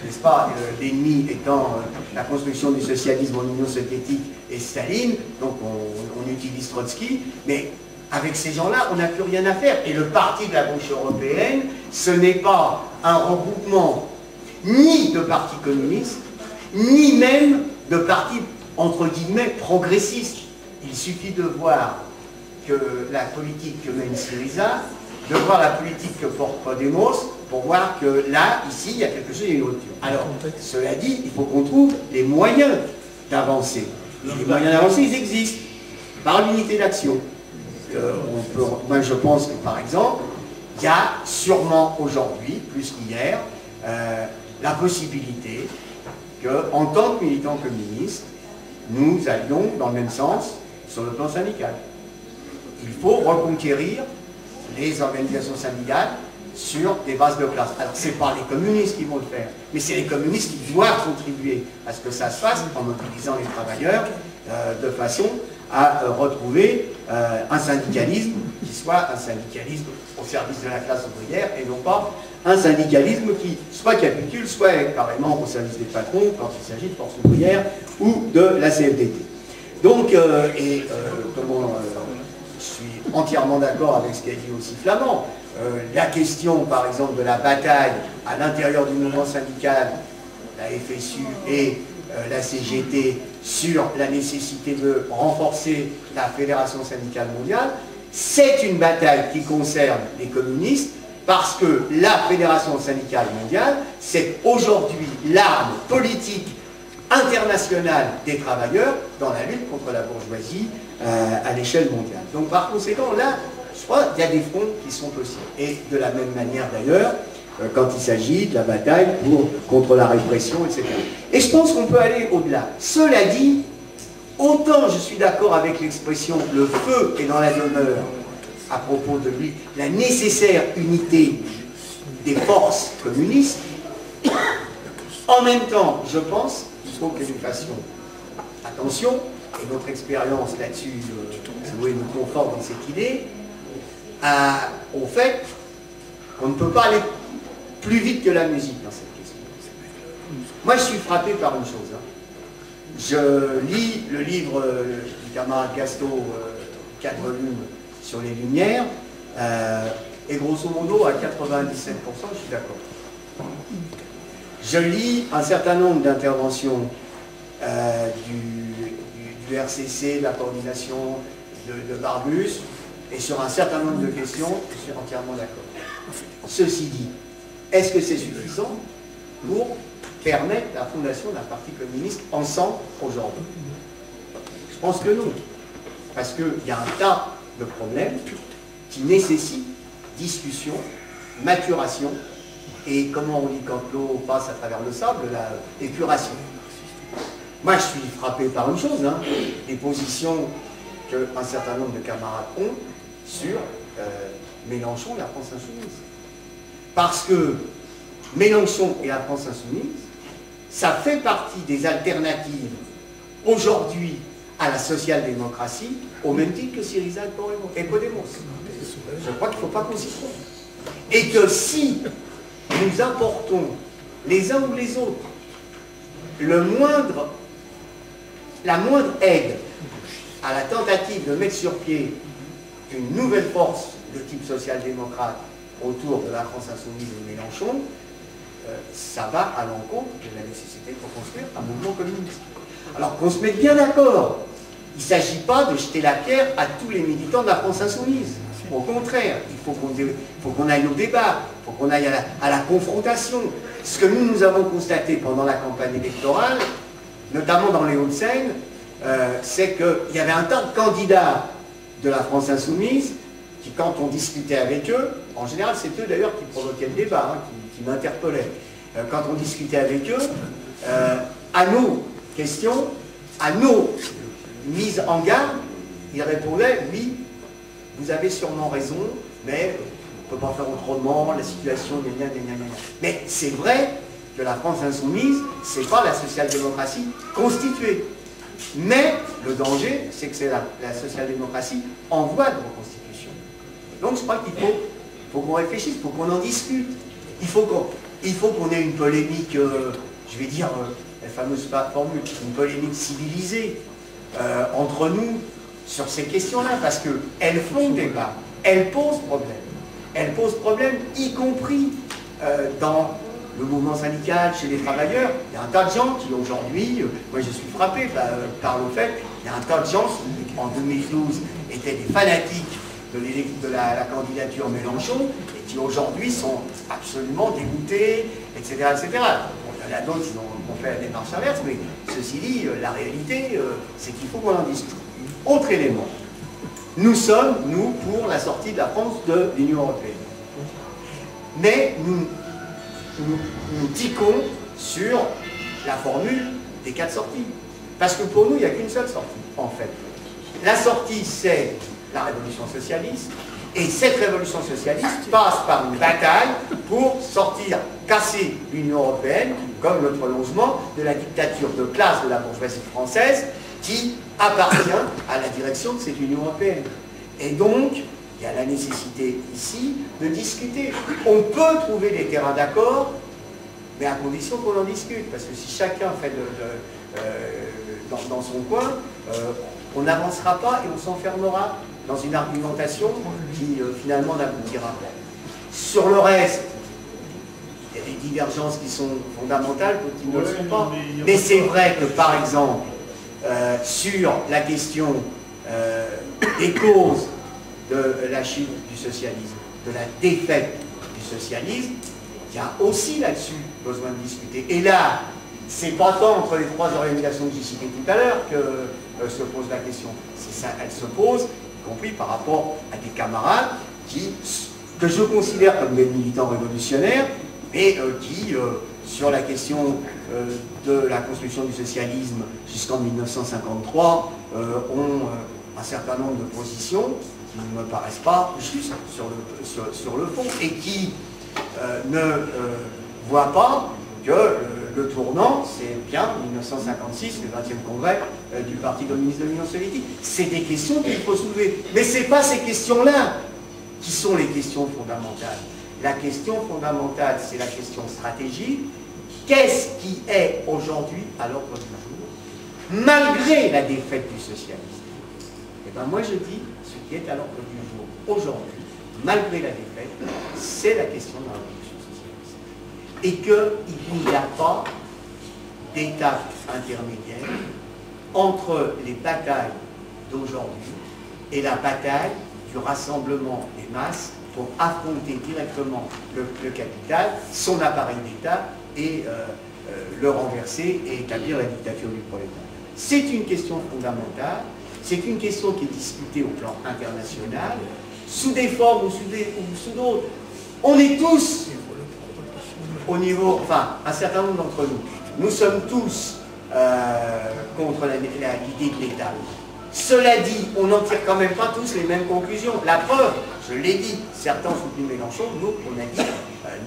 n'est-ce pas, l'ennemi étant la construction du socialisme en Union soviétique et Staline, donc on utilise Trotsky, mais avec ces gens-là, on n'a plus rien à faire. Et le parti de la gauche européenne, ce n'est pas un regroupement ni de partis communistes, ni même de partis, entre guillemets, progressistes. Il suffit de voir que la politique que mène Syriza, de voir la politique que porte Podemos, pour voir que là, ici, il y a quelque chose, il y a une rupture. Alors, cela dit, il faut qu'on trouve les moyens d'avancer. Les moyens d'avancer, ils existent, par l'unité d'action. Moi, je pense que, par exemple, il y a sûrement aujourd'hui, plus qu'hier, la possibilité qu'en tant que militants communistes, nous allions dans le même sens sur le plan syndical. Il faut reconquérir les organisations syndicales sur des bases de classe. Alors, ce n'est pas les communistes qui vont le faire, mais c'est les communistes qui doivent contribuer à ce que ça se fasse en mobilisant les travailleurs de façon à retrouver un syndicalisme qui soit un syndicalisme au service de la classe ouvrière et non pas un syndicalisme qui soit capitule, soit carrément au service des patrons quand il s'agit de force ouvrière ou de la CFDT. Donc, je suis entièrement d'accord avec ce qu'a dit aussi Flamand. La question, par exemple, de la bataille à l'intérieur du mouvement syndical, la FSU et la CGT, sur la nécessité de renforcer la Fédération syndicale mondiale, c'est une bataille qui concerne les communistes, parce que la Fédération syndicale mondiale, c'est aujourd'hui l'arme politique internationale des travailleurs dans la lutte contre la bourgeoisie à l'échelle mondiale. Donc par conséquent, là, je crois qu'il y a des fronts qui sont possibles. Et de la même manière d'ailleurs, quand il s'agit de la bataille contre la répression, etc. Et je pense qu'on peut aller au-delà. Cela dit, autant je suis d'accord avec l'expression « le feu est dans la demeure », à propos de lui, la nécessaire unité des forces communistes, en même temps, je pense qu'il faut que nous fassions attention, et notre expérience là-dessus, si vous voulez, nous conforte dans cette idée, au fait qu'on ne peut pas aller plus vite que la musique dans cette question. Moi, je suis frappé par une chose. Je lis le livre du camarade Gasto, 4 volumes sur les Lumières, et grosso modo, à 97%, je suis d'accord. Je lis un certain nombre d'interventions du RCC, de la coordination de Barbus, et sur un certain nombre de questions, je suis entièrement d'accord. Ceci dit, est-ce que c'est suffisant pour permettre la fondation d'un parti communiste ensemble aujourd'hui? Je pense que non. Parce qu'il y a un tas de problèmes qui nécessitent discussion, maturation, et comment on dit quand l'eau passe à travers le sable, l'épuration. Moi, je suis frappé par une chose, les positions qu'un certain nombre de camarades ont sur Mélenchon et la France Insoumise. Parce que Mélenchon et la France Insoumise, ça fait partie des alternatives aujourd'hui à la social-démocratie, au même titre que Syriza et Podemos. Je crois qu'il ne faut pas qu'on s'y trompe. Et que si nous apportons les uns ou les autres la moindre aide à la tentative de mettre sur pied une nouvelle force de type social-démocrate autour de la France Insoumise et de Mélenchon, ça va à l'encontre de la nécessité de construire un mouvement communiste. Alors qu'on se mette bien d'accord, il ne s'agit pas de jeter la pierre à tous les militants de la France Insoumise. Au contraire, il faut qu'on aille au débat, il faut qu'on aille à la confrontation. Ce que nous avons constaté pendant la campagne électorale, notamment dans les Hauts-de-Seine, c'est qu'il y avait un tas de candidats de la France Insoumise qui, quand on discutait avec eux, en général c'est eux d'ailleurs qui provoquaient le débat, qui m'interpellaient. Quand on discutait avec eux, à nos questions, à nos mises en garde, ils répondaient « oui, vous avez sûrement raison, mais on ne peut pas faire autrement, la situation, gna gna gna gna. » Mais c'est vrai que la France Insoumise, ce n'est pas la social-démocratie constituée. Mais le danger, c'est que c'est la social-démocratie en voie de reconstitution. Donc je crois qu'il faut qu'on réfléchisse, il faut qu'on en discute. Il faut qu'on ait une polémique, je vais dire, la fameuse formule, une polémique civilisée entre nous sur ces questions-là, parce qu'elles font débat, elles posent problème. Elles posent problème, y compris dans le mouvement syndical, chez les travailleurs. Il y a un tas de gens qui aujourd'hui, moi je suis frappé par le fait, il y a un tas de gens qui en 2012 étaient des fanatiques de la candidature Mélenchon et qui aujourd'hui sont absolument dégoûtés, etc. etc. Bon, il y en a d'autres qui ont fait la démarche inverse, mais ceci dit, la réalité, c'est qu'il faut qu'on en discute. Autre élément, nous sommes, nous, pour la sortie de la France de l'Union européenne. Mais nous tiquons sur la formule des 4 sorties. Parce que pour nous, il n'y a qu'une seule sortie, en fait. La sortie, c'est la révolution socialiste. Et cette révolution socialiste passe par une bataille pour sortir, casser l'Union européenne, comme le prolongement de la dictature de classe de la bourgeoisie française, qui appartient à la direction de cette Union européenne. Et donc, il y a la nécessité ici de discuter. On peut trouver des terrains d'accord, mais à condition qu'on en discute, parce que si chacun fait dans son coin, on n'avancera pas et on s'enfermera dans une argumentation qui finalement n'aboutira pas. Sur le reste, il y a des divergences qui sont fondamentales, d'autres qui ne le sont pas. Mais c'est vrai que, par exemple, sur la question des causes de la chute du socialisme, de la défaite du socialisme, il y a aussi là-dessus besoin de discuter. Et là, c'est pas tant entre les trois organisations que j'ai citées tout à l'heure que se pose la question. C'est ça, elle se pose, y compris par rapport à des camarades que je considère comme des militants révolutionnaires, mais qui, sur la question de la construction du socialisme jusqu'en 1953, ont un certain nombre de positions qui ne me paraissent pas justes sur le fond, et qui ne voient pas que le tournant, c'est bien 1956, le 20e congrès du Parti communiste de l'Union soviétique. C'est des questions qu'il faut soulever. Mais ce n'est pas ces questions-là qui sont les questions fondamentales. La question fondamentale, c'est la question stratégique. Qu'est-ce qui est aujourd'hui à l'ordre du jour, malgré la défaite du socialisme? Et bien moi je dis, ce qui est à l'ordre du jour aujourd'hui, malgré la défaite, c'est la question de la révolution socialiste. Et qu'il n'y a pas d'étape intermédiaire entre les batailles d'aujourd'hui et la bataille du rassemblement des masses pour affronter directement le capital, son appareil d'État, et le renverser et établir la dictature du prolétariat. C'est une question fondamentale, c'est une question qui est discutée au plan international, sous des formes ou sous d'autres. On est tous, au niveau, enfin, un certain nombre d'entre nous, nous sommes tous contre l'idée de l'État. Cela dit, on n'en tire quand même pas tous les mêmes conclusions. La preuve, je l'ai dit, certains ont soutenu Mélenchon, nous, on a dit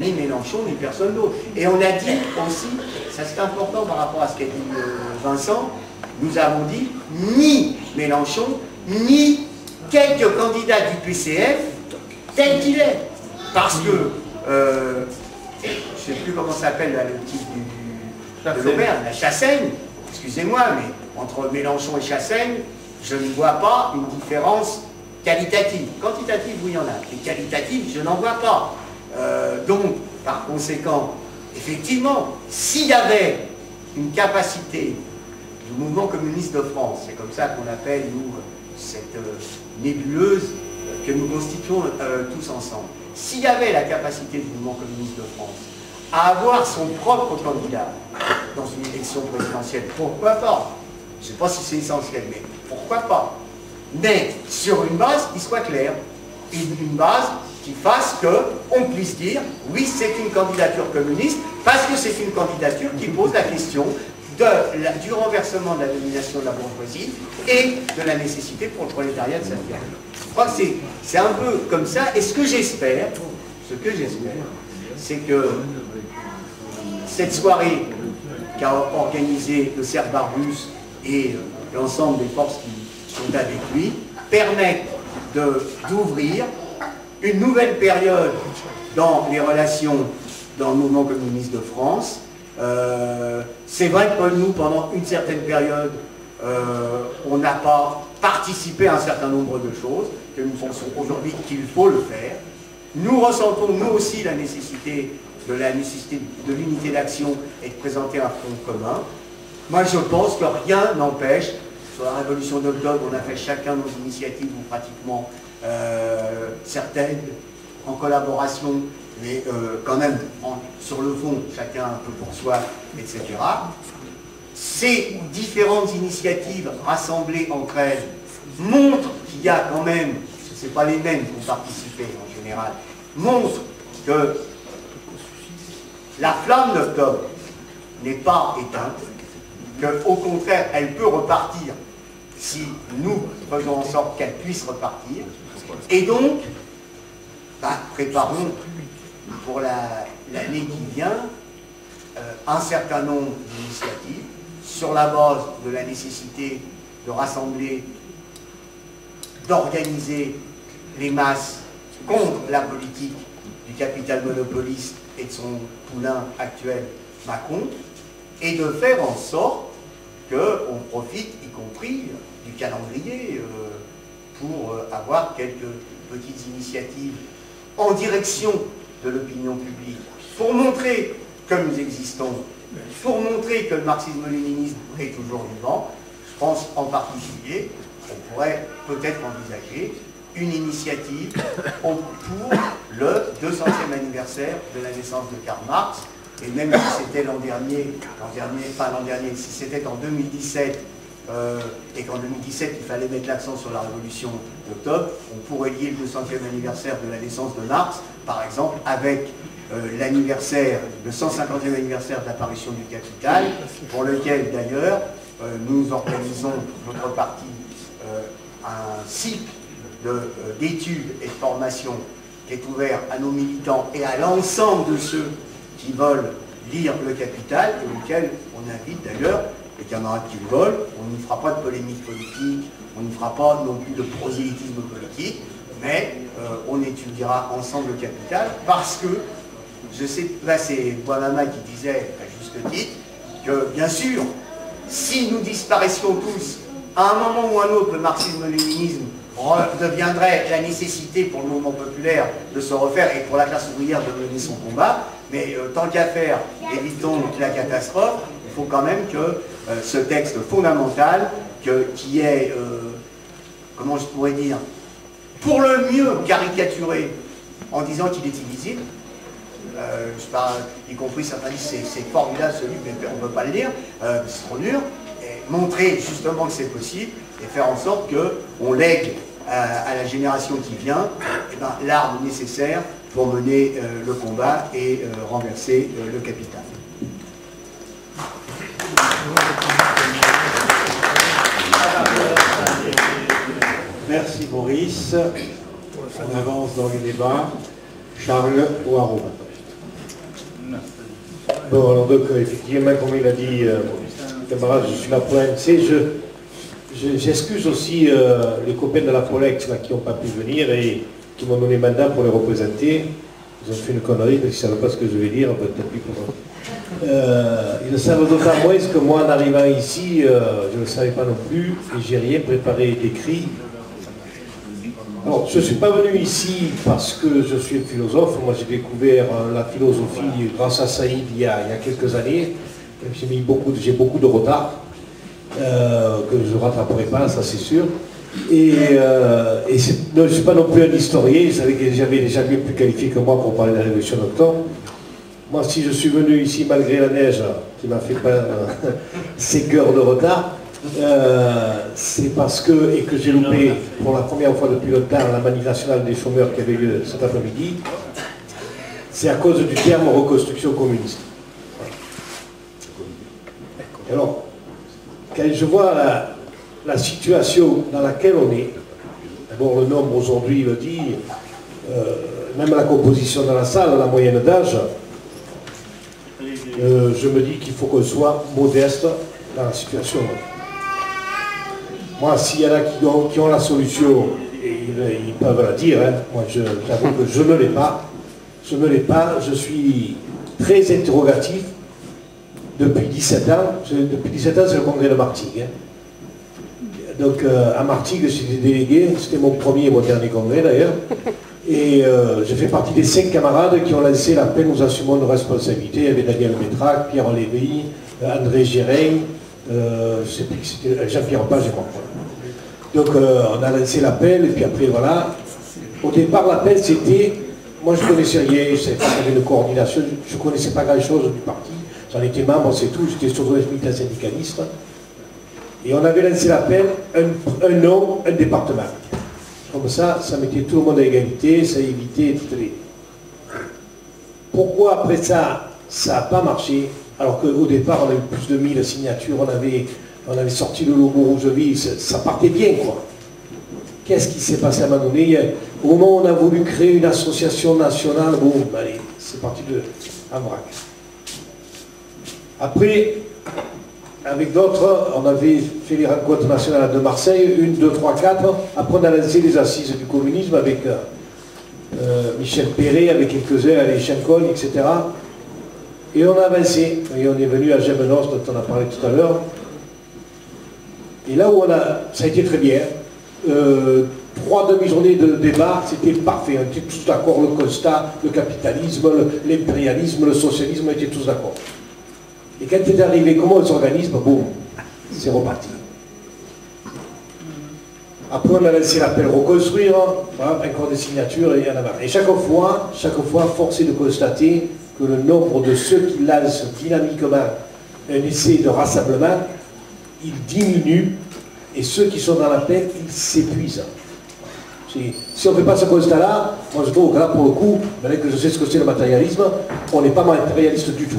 ni Mélenchon, ni personne d'autre. Et on a dit aussi, ça c'est important par rapport à ce qu'a dit Vincent, nous avons dit ni Mélenchon, ni quelques candidats du PCF, tel qu'il est. Parce que, je ne sais plus comment s'appelle le type de l'Auvergne, la Chassaigne, excusez-moi, mais entre Mélenchon et Chassaigne, je ne vois pas une différence qualitative. Quantitative, oui, il y en a. Mais qualitative, je n'en vois pas. Donc, par conséquent, effectivement, s'il y avait une capacité du mouvement communiste de France, c'est comme ça qu'on appelle, nous, cette nébuleuse que nous constituons tous ensemble, s'il y avait la capacité du mouvement communiste de France à avoir son propre candidat dans une élection présidentielle, pourquoi pas? Je ne sais pas si c'est essentiel, mais pourquoi pas? Mais sur une base qui soit claire, et une base qui fasse qu'on puisse dire, oui, c'est une candidature communiste, parce que c'est une candidature qui pose la question du renversement de la domination de la bourgeoisie et de la nécessité pour le prolétariat de s'affirmer. Je crois que c'est un peu comme ça, et ce que j'espère, c'est que cette soirée qu'a organisée le cerf Barbus et l'ensemble des forces qui sont avec lui permettent d'ouvrir une nouvelle période dans les relations dans le mouvement communiste de France. C'est vrai que nous, pendant une certaine période, on n'a pas participé à un certain nombre de choses, que nous pensons aujourd'hui qu'il faut le faire. Nous ressentons, nous aussi, la nécessité de l'unité d'action et de présenter un front commun. Moi, je pense que rien n'empêche, sur la révolution d'octobre, on a fait chacun nos initiatives, ou pratiquement certaines, en collaboration, mais quand même, sur le fond, chacun un peu pour soi, etc. Ces différentes initiatives rassemblées entre elles montrent qu'il y a quand même, ce n'est pas les mêmes qui ont participé en général, montrent que la flamme d'octobre n'est pas éteinte, qu'au contraire, elle peut repartir si nous faisons en sorte qu'elle puisse repartir. Et donc, préparons pour l'année qui vient un certain nombre d'initiatives sur la base de la nécessité de rassembler, d'organiser les masses contre la politique du capital monopoliste et de son poulain actuel Macron, et de faire en sorte qu'on profite, y compris du calendrier, pour avoir quelques petites initiatives en direction de l'opinion publique, pour montrer que nous existons, pour montrer que le marxisme-léninisme est toujours vivant. Je pense en particulier, on pourrait peut-être envisager une initiative pour le 200e anniversaire de la naissance de Karl Marx, et même si c'était si c'était en 2017, et qu'en 2017 il fallait mettre l'accent sur la révolution d'octobre, on pourrait lier le 200e anniversaire de la naissance de Marx, par exemple, avec l'anniversaire, le 150e anniversaire de l'apparition du Capital, pour lequel d'ailleurs nous organisons, notre parti, un cycle d'études et de formation qui est ouvert à nos militants et à l'ensemble de ceux qui veulent lire le Capital, et auquel on invite d'ailleurs les camarades qui le veulent. On ne fera pas de polémique politique, on ne fera pas non plus de prosélytisme politique, mais on étudiera ensemble le Capital, parce que, je sais, là c'est Boismama qui disait, à juste titre, que bien sûr, si nous disparaissions tous, à un moment ou à un autre, le marxisme-léninisme deviendrait la nécessité pour le mouvement populaire de se refaire et pour la classe ouvrière de mener son combat, mais tant qu'à faire, évitons la catastrophe. Il faut quand même que ce texte fondamental, qui est, comment je pourrais dire, pour le mieux caricaturé en disant qu'il est illisible, je parle, y compris certains disent c'est formidable ce livre, mais on ne peut pas le lire, c'est trop dur, et montrer justement que c'est possible, et faire en sorte qu'on lègue à la génération qui vient l'arme nécessaire pour mener le combat et renverser le capital. Merci Maurice. On avance dans les débats. Charles Poirot. Bon, alors donc, effectivement, comme il a dit, camarade, je suis là pour l'ANC. J'excuse aussi les copains de la Polex là, qui n'ont pas pu venir et qui m'ont donné mandat pour les représenter. Ils ont fait une connerie parce qu'ils ne savent pas ce que je vais dire. Peut-être plus pour ils ne savent d'autant moins que moi, en arrivant ici, je ne le savais pas non plus et j'ai rien préparé d'écrit. Alors, je ne suis pas venu ici parce que je suis un philosophe. Moi, j'ai découvert la philosophie grâce à Saïd il y a quelques années. J'ai beaucoup de retard que je ne rattraperai pas, ça c'est sûr. Et je ne suis pas non plus un historien. Je savais que j'avais déjà bien plus qualifié que moi pour parler de la Révolution d'octobre. Moi, si je suis venu ici malgré la neige qui m'a fait pas 5 heures de retard, c'est parce que j'ai loupé pour la première fois depuis longtemps la manif nationale des chômeurs qui avait lieu cet après-midi, c'est à cause du terme reconstruction communiste. Alors, quand je vois la situation dans laquelle on est, d'abord le nombre aujourd'hui le dit, même la composition de la salle, la moyenne d'âge, je me dis qu'il faut qu'on soit modeste dans la situation. Moi, s'il y en a qui ont la solution, ils peuvent la dire, hein. Moi j'avoue que je ne l'ai pas. Je ne l'ai pas, je suis très interrogatif. Depuis 17 ans, c'est le congrès de Martigues. Hein. Donc à Martigues, j'étais délégué, c'était mon premier et mon dernier congrès d'ailleurs. Et je fais partie des 5 camarades qui ont lancé l'appel Nous assumons nos responsabilités. Il y avait Daniel Métrac, Pierre Lévy, André Gérin, Jean-Pierre Page et moi. Donc on a lancé l'appel et puis après voilà. Au départ l'appel c'était, moi je ne connaissais rien, je ne savais pas qu'il y avait une coordination, je ne connaissais pas grand chose du parti, j'en étais membre, c'est tout, j'étais surtout un militant syndicaliste. Et on avait lancé l'appel, un nom, un département. Comme ça mettait tout le monde à égalité, ça évitait toutes les... Pourquoi après ça n'a pas marché, alors qu'au départ on a eu plus de 1000 signatures, on avait sorti le logo rouge-vie, ça partait bien quoi. qu'est-ce qui s'est passé à un moment donné? Au moment où on a voulu créer une association nationale, bon, allez, c'est parti en vrac. Après, avec d'autres, on avait fait les rencontres nationales de Marseille, 1, 2, 3, 4. Après, on a lancé les assises du communisme avec Michel Perret, avec quelques-uns, avec Chancol, etc. Et on a avancé. Et on est venu à Gémenos, dont on a parlé tout à l'heure. Et là où ça a été très bien. 3 demi-journées de débat, c'était parfait. On était tous d'accord, le constat, le capitalisme, l'impérialisme, le socialisme, on était tous d'accord. Et quand est arrivé comment on s'organise, boum, c'est reparti. Après, on a laissé l'appel reconstruire, voilà, encore des signatures, et il y en a marre. Et chaque fois, force est de constater que le nombre de ceux qui lancent dynamiquement un essai de rassemblement, il diminue, et ceux qui sont dans l'appel, ils s'épuisent. Si on ne fait pas ce constat-là, moi je trouve que là, pour le coup, maintenant que je sais ce que c'est le matérialisme, on n'est pas matérialiste du tout.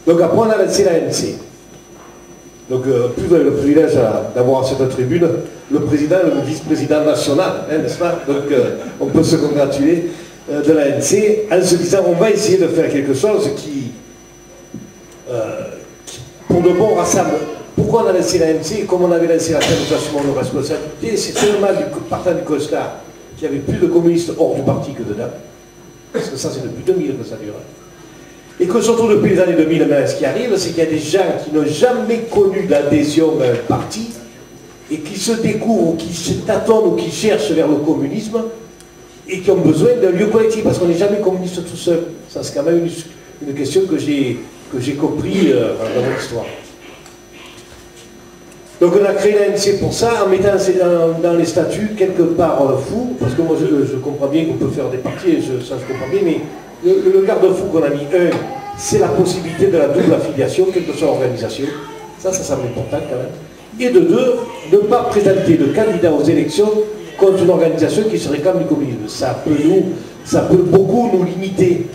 Donc après, on a lancé la l'ANC. Donc, plus vous avez le privilège d'avoir à cette tribune le président et le vice-président national, hein, n'est-ce pas? Donc, on peut se congratuler de l'ANC en se disant on va essayer de faire quelque chose qui pour de bon, rassemble. Pourquoi on a lancé l'ANC? Comme on avait lancé la nous assumons nos responsabilités, c'est seulement partant du constat qu'il n'y avait plus de communistes hors du parti que dedans. Parce que ça, c'est depuis 2000 que ça dure. Et que surtout depuis les années 2000, ce qui arrive, c'est qu'il y a des gens qui n'ont jamais connu d'adhésion à un parti et qui se découvrent, ou qui se tâtonnent, ou qui cherchent vers le communisme et qui ont besoin d'un lieu collectif, parce qu'on n'est jamais communiste tout seul. Ça, c'est quand même une question que j'ai compris dans mon histoire. Donc on a créé l'ANC pour ça, en mettant dans les statuts quelque part fou, parce que moi je comprends bien qu'on peut faire des partis, ça je comprends bien, mais le garde-fou qu'on a mis, c'est la possibilité de la double affiliation, quelle que soit l'organisation. Ça semble important quand même. Et de 2, ne pas présenter de candidat aux élections contre une organisation qui se réclame du communisme. Ça peut beaucoup nous limiter.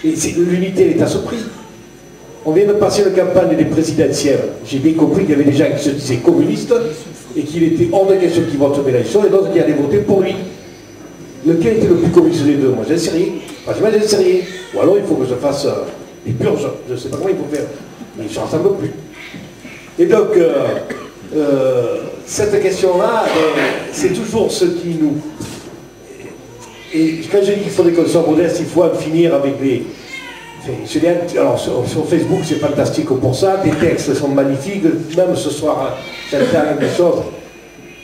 Et l'unité est à ce prix. On vient de passer une campagne des présidentielles. J'ai bien compris qu'il y avait des gens qui se disaient communistes et qu'il était hors de question qu'ils votent Mélenchon et d'autres qui allaient voter pour lui. Lequel était le plus communiste des deux? Moi, j'en sais rien. Franchement, j'en sais rien. Ou alors, il faut que je fasse des purges. Je ne sais pas comment il faut faire. Mais je ne rassemble plus. Et donc, cette question-là, c'est toujours ce qui nous... Et quand je dis qu'il faudrait qu'on soit modeste, il faut en finir avec les... Alors, sur Facebook, c'est fantastique pour ça. Des textes sont magnifiques. Même ce soir, j'entends des choses.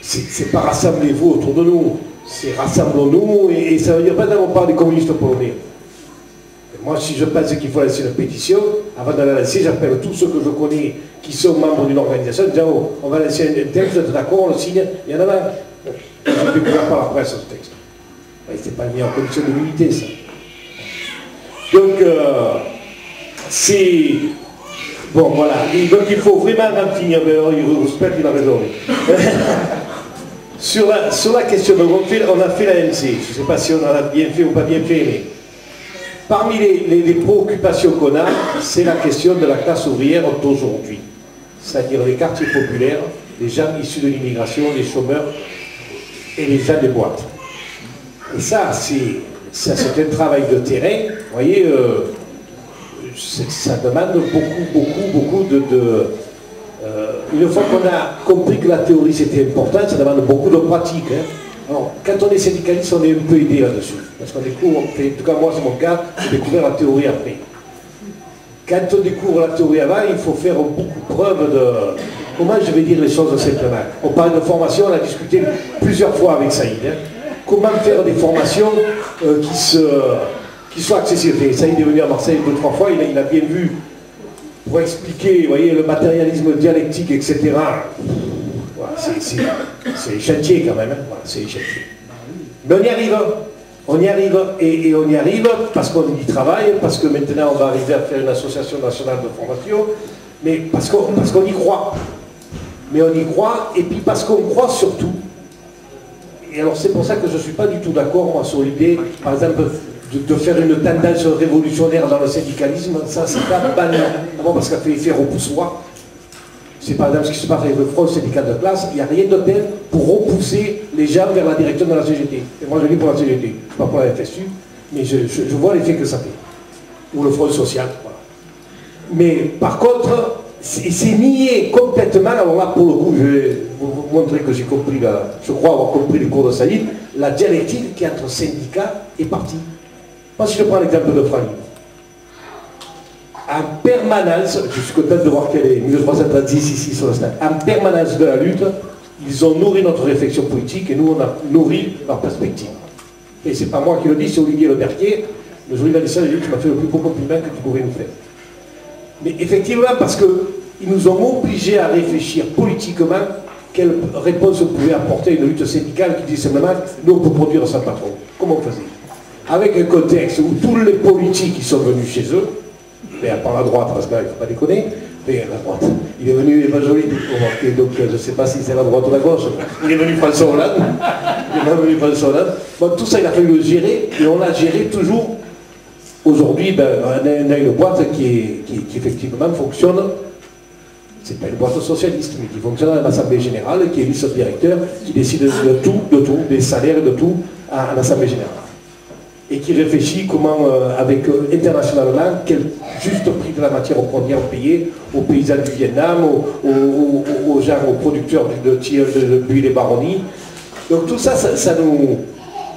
C'est pas rassemblez-vous autour de nous. C'est rassemblons-nous, et ça veut dire pas d'abord parler des communistes polonais. Et moi, si je pense qu'il faut lancer une pétition, avant de la lancer, j'appelle tous ceux que je connais qui sont membres d'une organisation, en disant oh, on va lancer un texte, vous êtes d'accord, on le signe, il y en a un. Je l'ai découvert par la presse, ce texte. C'est pas mis en condition de l'unité, ça. Donc, c'est... Bon, voilà. Donc, il faut vraiment en finir, mais j'espère qu'il a raison. Sur la question, on a fait l'ANC, je ne sais pas si on en a bien fait ou pas bien fait, mais parmi les préoccupations qu'on a, c'est la question de la classe ouvrière d'aujourd'hui. C'est-à-dire les quartiers populaires, les gens issus de l'immigration, les chômeurs et les gens des boîtes. Et ça, c'est un travail de terrain, vous voyez, ça demande beaucoup de une fois qu'on a compris que la théorie c'était important, ça demande beaucoup de pratique. Hein. Alors, quand on est syndicaliste, on est un peu aidé là-dessus. Parce qu'on découvre, en tout cas moi c'est mon cas, j'ai découvert la théorie après. Quand on découvre la théorie avant, il faut faire beaucoup preuve de... Comment je vais dire les choses simplement? On parle de formation, on a discuté plusieurs fois avec Saïd. Hein. Comment faire des formations qui soient accessibles? Saïd est venu à Marseille 2-3 fois, il a bien vu, pour expliquer, vous voyez, le matérialisme dialectique, etc. Voilà, c'est chantier quand même, hein. Voilà, c'est chantier. Mais on y arrive, et on y arrive parce qu'on y travaille, parce que maintenant on va arriver à faire une association nationale de formation, mais parce qu'on y croit. Mais on y croit, et puis parce qu'on croit surtout. Et alors c'est pour ça que je ne suis pas du tout d'accord, moi, sur l'idée, par exemple, de faire une tendance révolutionnaire dans le syndicalisme. Ça, c'est pas banal. D'abord parce qu'elle fait effet repoussoir. C'est par exemple ce qui se passe avec le front syndical de classe, il n'y a rien de tel pour repousser les gens vers la direction de la CGT. Et moi je dis pour la CGT, je ne suis pas pour la FSU, mais je vois l'effet que ça fait. Ou le front social, voilà. Mais par contre, c'est nié complètement, alors là pour le coup, je vais vous montrer que j'ai compris, je crois avoir compris les cours de Saïd, la dialectique qui est entre syndicats et partis. Moi si je prends l'exemple de Frali, en permanence, je suis content de voir qu'elle est 1336 ici sur le stade, en permanence de la lutte, ils ont nourri notre réflexion politique et nous on a nourri leur perspective. Et c'est pas moi qui le dis, c'est Olivier Leberquier, le jour où il a dit ça, il a dit que tu m'as fait le plus beau compliment que tu pouvais nous faire. Mais effectivement, parce qu'ils nous ont obligés à réfléchir politiquement quelle réponse on pouvait apporter à une lutte syndicale qui dit simplement nous on peut produire sans patron. Comment on faisait? Avec un contexte où tous les politiques qui sont venus chez eux, mais à part la droite, parce qu'il ne faut pas déconner, mais la droite, il est venu Eva Joly, donc je ne sais pas si c'est la droite ou la gauche, il est venu François Hollande, bon, tout ça il a fallu le gérer, et on l'a géré toujours. Aujourd'hui, on a une boîte qui effectivement fonctionne, c'est pas une boîte socialiste, mais qui fonctionne à l'Assemblée Générale, qui élit son directeur, qui décide de tout, des salaires et de tout, à l'Assemblée Générale. Et qui réfléchit comment, internationalement, quel juste prix de la matière première payer aux paysans du Vietnam, aux producteurs de buis et baronnies. Donc tout ça, ça nous...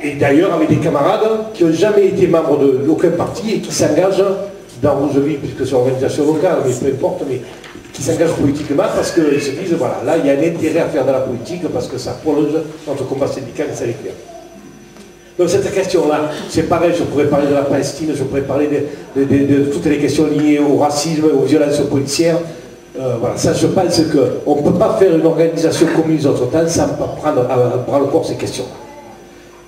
Et d'ailleurs avec des camarades qui n'ont jamais été membres d'aucun parti et qui s'engagent dans Rougeville, puisque c'est une organisation locale, mais peu importe, mais qui s'engagent politiquement parce qu'ils se disent, voilà, là il y a un intérêt à faire de la politique parce que ça prolonge notre combat syndical et ça l'éclaire. Donc cette question-là, c'est pareil, je pourrais parler de la Palestine, je pourrais parler de toutes les questions liées au racisme, aux violences policières. Voilà, ça je pense qu'on ne peut pas faire une organisation commune autre temps sans prendre à bras le corps ces questions.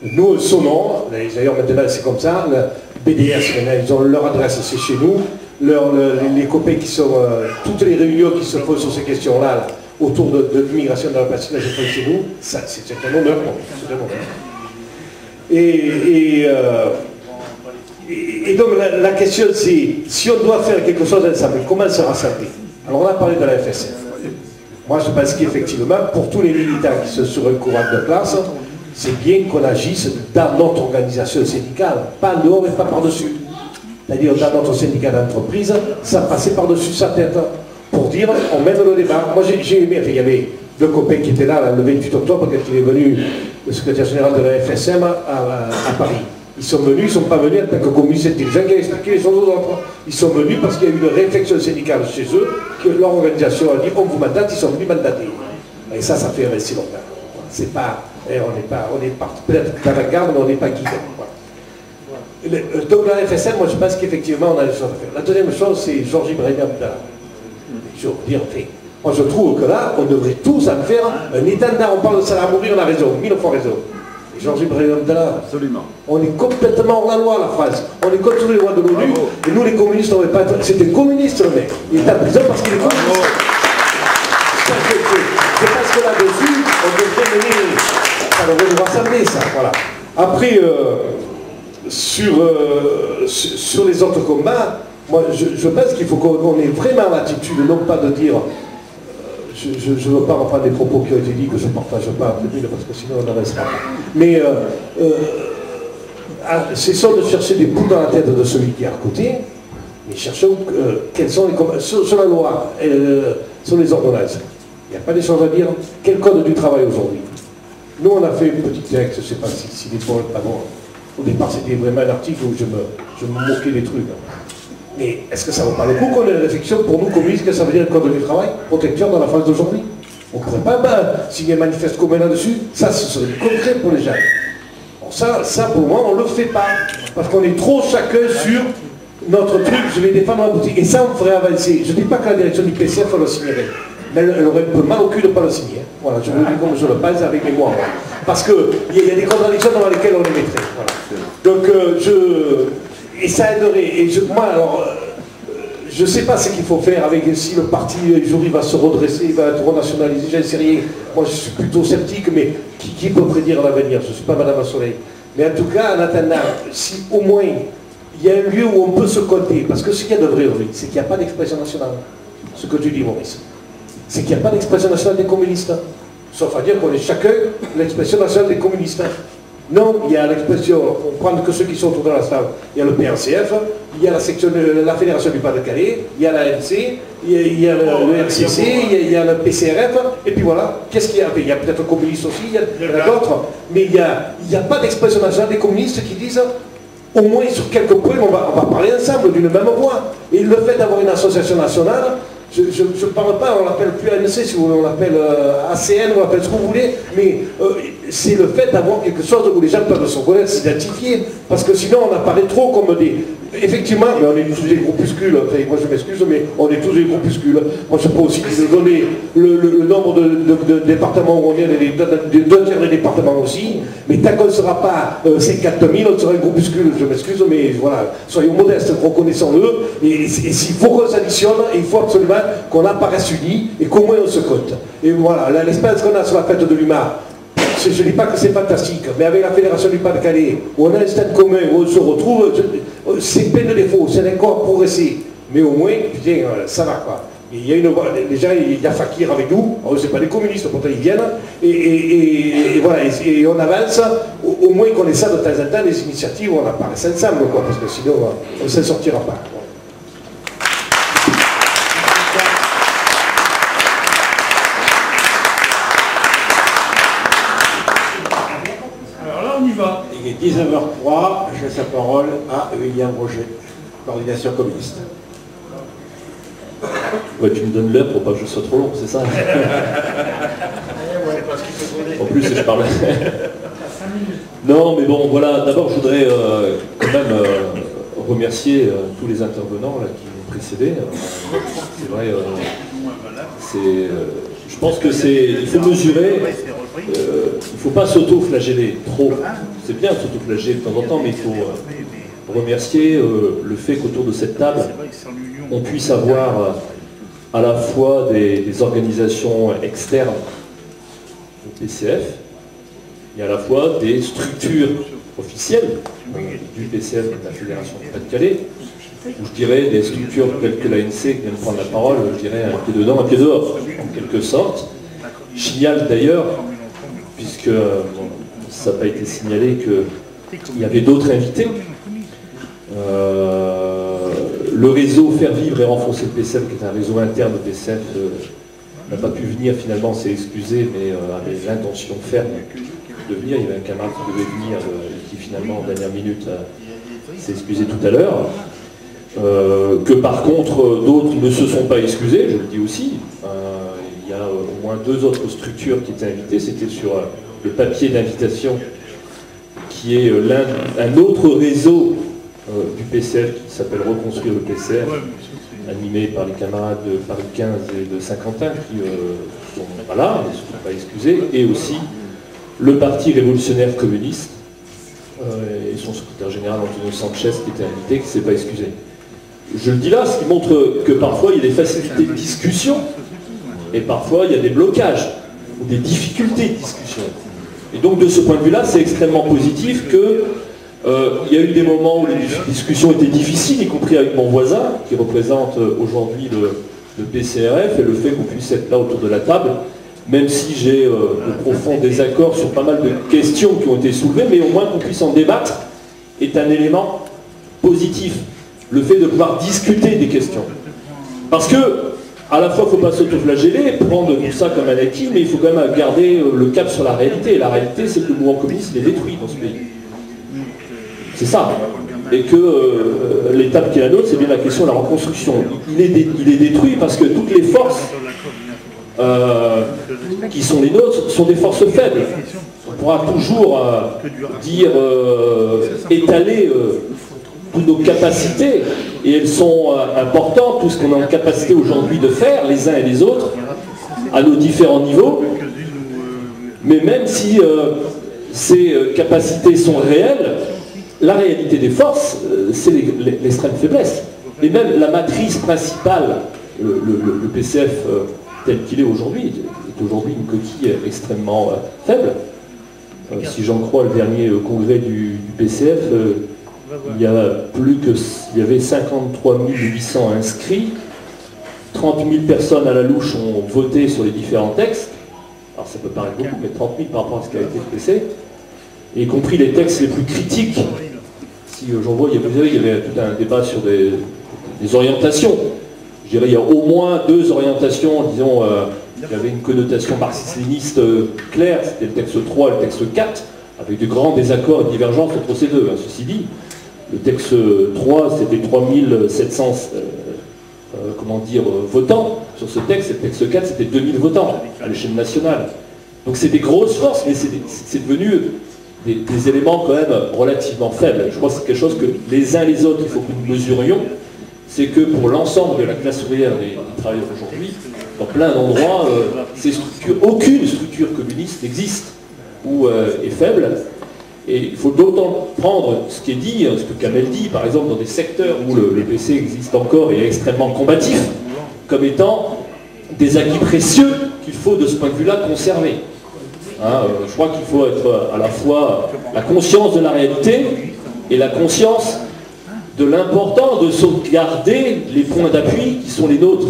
Nous sonnons, d'ailleurs maintenant c'est comme ça, le BDS, ils ont leur adresse, c'est chez nous, les copains qui sont, toutes les réunions qui se font sur ces questions-là, autour de l'immigration dans la Palestine, je fais chez nous, c'est un honneur pour nous. Et donc la question c'est, si on doit faire quelque chose ensemble, comment se rassembler? Alors on a parlé de la FSF. Moi je pense qu'effectivement, pour tous les militants qui sont sur un courant de classe, c'est bien qu'on agisse dans notre organisation syndicale, pas en dehors et pas par-dessus. C'est-à-dire dans notre syndicat d'entreprise, ça passait par-dessus sa tête pour dire on mène le débat. Moi j'ai aimé, il y avait deux copains qui étaient là le 28 octobre quand il est venu le secrétaire général de la FSM à Paris. Ils sont venus, ils ne sont pas venus en tant que communistes intelligents qui a expliqué les choses aux autres. Ils sont venus parce qu'il y a eu une réflexion syndicale chez eux, que leur organisation a dit on vous mandate, ils sont venus mandater. Et ça fait investir longtemps. C'est pas, on est peut-être d'avant-garde, mais on n'est pas guidé. Voilà. Donc la FSM, moi je pense qu'effectivement on a des choses à faire. La deuxième chose, c'est Georges Ibrahim Abdallah. Je veux dire, moi je trouve que là, on devrait tous en faire un étendard. On parle de salaire à mourir, on a raison, 1000 fois raison. Georges Ibrahim Abdallah, absolument. On est complètement hors la loi, la France. On est contre les lois de l'ONU. Et nous, les communistes, on ne pas être... C'était communiste, le mec. Il est en prison parce qu'il est communiste. Je pense que là-dessus, on devrait mener... Ça devrait nous rassembler, ça. Voilà. Après, sur les autres combats, moi, je pense qu'il faut qu'on ait vraiment l'attitude, non pas de dire... Je ne veux pas reprendre des propos qui ont été dits, que je ne partage pas, parce que sinon on ne restera pas. Mais cessons de chercher des bouts dans la tête de celui qui est à côté, mais cherchons quels sont les... Sur la loi, sur les ordonnances, il n'y a pas des choses à dire. Quel code du travail aujourd'hui? Nous on a fait un petit texte, je ne sais pas si les paroles pas bon. Au départ c'était vraiment un article où je me moquais des trucs. Mais est-ce que ça ne vaut pas le coup qu'on ait une réflexion pour nous communistes que ça veut dire le code du travail protecteur dans la phase d'aujourd'hui? On ne pourrait pas signer un manifeste commun là-dessus. Ça, ce serait concret pour les gens. Bon, ça, pour moi, on ne le fait pas. Parce qu'on est trop chacun sur notre truc, je vais défendre la boutique. Et ça, on ferait avancer. Je ne dis pas que la direction du PCF, elle le signerait. Mais elle aurait un peu mal au cul de ne pas le signer. Voilà, je vous le dis comme je le pense avec mes mots. Parce qu'il y a des contradictions dans lesquelles on les mettrait. Voilà. Donc, et ça aiderait. Et moi, alors, je ne sais pas ce qu'il faut faire avec si le parti, un jour, il va se redresser, il va être renationalisé, j'en sais rien. Moi, je suis plutôt sceptique, mais qui peut prédire l'avenir? Je ne suis pas Madame Soleil. Mais en tout cas, en attendant, si au moins, il y a un lieu où on peut se compter, parce que ce qu'il y a de vrai, c'est qu'il n'y a pas d'expression nationale. Ce que tu dis, Maurice. c'est qu'il n'y a pas d'expression nationale des communistes. Sauf à dire qu'on est chacun l'expression nationale des communistes. Non, il y a l'expression, on prend que ceux qui sont autour de la salle, il y a le PRCF, il y a la Fédération du Pas-de-Calais, il y a l'ANC, il y a le RCC, il y a le PCRF, et puis voilà, qu'est-ce qu'il y a? Il y a peut-être le communiste aussi, il y en a d'autres, mais il n'y a pas d'expression nationale des communistes qui disent, au moins sur quelques points, on va parler ensemble d'une même voix. Et le fait d'avoir une association nationale, je ne parle pas, on l'appelle plus ANC, si vous voulez, on l'appelle ACN, on l'appelle ce que vous voulez, mais c'est le fait d'avoir quelque chose où les gens peuvent se reconnaître, s'identifier, parce que sinon on apparaît trop comme des... Effectivement, mais on est tous des groupuscules, enfin, moi je m'excuse, mais on est tous des groupuscules. Moi je peux aussi donner le nombre de départements où on est, de 2 tiers des départements aussi, mais tant qu'on ne sera pas 54 000, on sera un groupuscule, je m'excuse, mais voilà, soyons modestes, reconnaissons-le, et s'il faut qu'on s'additionne, il faut absolument qu'on apparaisse unis et qu'au moins on se compte. Et voilà, l'expérience qu'on a sur la fête de l'UMA, je ne dis pas que c'est fantastique, mais avec la Fédération du Pas-de-Calais, où on a un stade commun, où on se retrouve, c'est plein de défauts, c'est encore progressé. Mais au moins, putain, ça va quoi. Il y a déjà, il y a Fakir avec nous, c'est pas des communistes, pourtant ils viennent, et voilà, et on avance, au moins qu'on ait ça de temps en temps, des initiatives où on apparaît ensemble, quoi, parce que sinon, on ne s'en sortira pas. Il est 19h03, je laisse la parole à William Roger, coordination communiste. Ouais, tu me donnes l'heure pour pas que je sois trop long, c'est ça? En plus, je parle. Non, mais bon, voilà, d'abord, je voudrais quand même remercier tous les intervenants là, qui m'ont précédé. C'est vrai, je pense que il faut mesurer, il ne faut pas s'auto-flageller trop. C'est bien de s'auto-flageller de temps en temps, mais il faut remercier le fait qu'autour de cette table, on puisse avoir à la fois des organisations externes au PCF, et à la fois des structures officielles du PCF et de la Fédération du Pas-de-Calais, où je dirais des structures telles que l'ANC qui vient de prendre la parole, je dirais un pied dedans, un pied dehors, en quelque sorte. Je signale d'ailleurs, puisque ça n'a pas été signalé, qu'il y avait d'autres invités. Le réseau Faire Vivre et Renforcer le PCF, qui est un réseau interne au PCF, n'a pas pu venir finalement, s'est excusé, mais avait l'intention ferme de venir. Il y avait un camarade qui devait venir, qui finalement, en dernière minute, s'est excusé tout à l'heure. Que par contre, d'autres ne se sont pas excusés, je le dis aussi. Il y a au moins 2 autres structures qui étaient invitées. C'était sur le papier d'invitation, qui est un autre réseau du PCF qui s'appelle Reconstruire le PCF, animé par les camarades de Paris 15 et de Saint-Quentin qui sont pas là, ils ne se sont pas excusés, et aussi le Parti révolutionnaire communiste et son secrétaire général Antonio Sanchez qui était invité, qui ne s'est pas excusé. Je le dis là, ce qui montre que parfois il y a des facilités de discussion et parfois il y a des blocages ou des difficultés de discussion. Et donc de ce point de vue-là, c'est extrêmement positif que il y a eu des moments où les discussions étaient difficiles, y compris avec mon voisin, qui représente aujourd'hui le PCRF, et le fait qu'on puisse être là autour de la table, même si j'ai de profonds désaccords sur pas mal de questions qui ont été soulevées, mais au moins qu'on puisse en débattre est un élément positif. Le fait de pouvoir discuter des questions. Parce que, à la fois, il ne faut pas s'autoflageller, prendre tout ça comme un acquis, mais il faut quand même garder le cap sur la réalité. Et la réalité, c'est que le mouvement communiste est détruit dans ce pays. C'est ça. Et que l'étape qui est la nôtre, c'est bien la question de la reconstruction. Il est détruit parce que toutes les forces qui sont les nôtres sont des forces faibles. On pourra toujours dire, étaler toutes nos capacités, et elles sont importantes, tout ce qu'on est en capacité aujourd'hui de faire, les uns et les autres, à nos différents niveaux. Mais même si ces capacités sont réelles, la réalité des forces, c'est l'extrême faiblesse. Et même la matrice principale, le PCF tel qu'il est aujourd'hui une coquille extrêmement faible. Si j'en crois le dernier congrès du PCF, il y avait 53 800 inscrits, 30 000 personnes à la louche ont voté sur les différents textes. Alors ça peut paraître beaucoup, mais 30 000 par rapport à ce qui a été expressé, y compris les textes les plus critiques. Si j'en vois, vous savez, il y avait tout un débat sur des orientations. Je dirais il y a au moins 2 orientations, disons, qui avaient une connotation marxiste-léniniste claire, c'était le texte 3 et le texte 4, avec de grands désaccords et divergences entre ces deux. Ceci dit, le texte 3, c'était 3700 votants sur ce texte, et le texte 4, c'était 2000 votants à l'échelle nationale. Donc c'est des grosses forces, mais c'est devenu des éléments quand même relativement faibles. Je crois que c'est quelque chose que les uns les autres, il faut que nous mesurions, c'est que pour l'ensemble de la classe ouvrière des travailleurs aujourd'hui, dans plein d'endroits, aucune structure communiste n'existe ou est faible. Et il faut d'autant prendre ce qui est dit, ce que Kamel dit, par exemple, dans des secteurs où le PC existe encore et est extrêmement combatif, comme étant des acquis précieux qu'il faut de ce point de vue-là conserver. Je crois qu'il faut être à la fois la conscience de la réalité et la conscience de l'importance de sauvegarder les points d'appui qui sont les nôtres.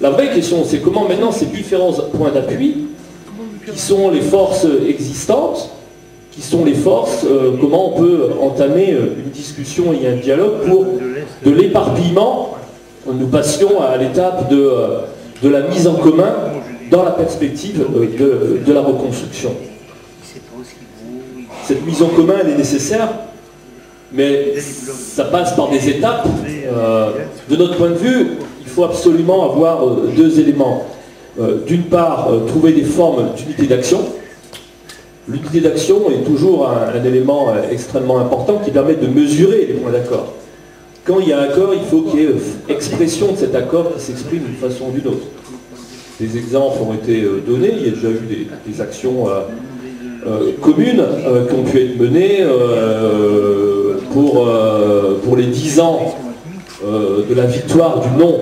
La vraie question, c'est comment maintenant ces différents points d'appui, qui sont les forces existantes, qui sont les forces, comment on peut entamer une discussion et un dialogue pour de l'éparpillement, nous passions à l'étape de la mise en commun dans la perspective de la reconstruction. Cette mise en commun, elle est nécessaire, mais ça passe par des étapes. De notre point de vue, il faut absolument avoir 2 éléments. D'une part, trouver des formes d'unité d'action. L'unité d'action est toujours un élément extrêmement important qui permet de mesurer les points d'accord. Quand il y a accord, il faut qu'il y ait expression de cet accord qui s'exprime d'une façon ou d'une autre. Des exemples ont été donnés, il y a déjà eu des actions communes qui ont pu être menées pour les 10 ans de la victoire du non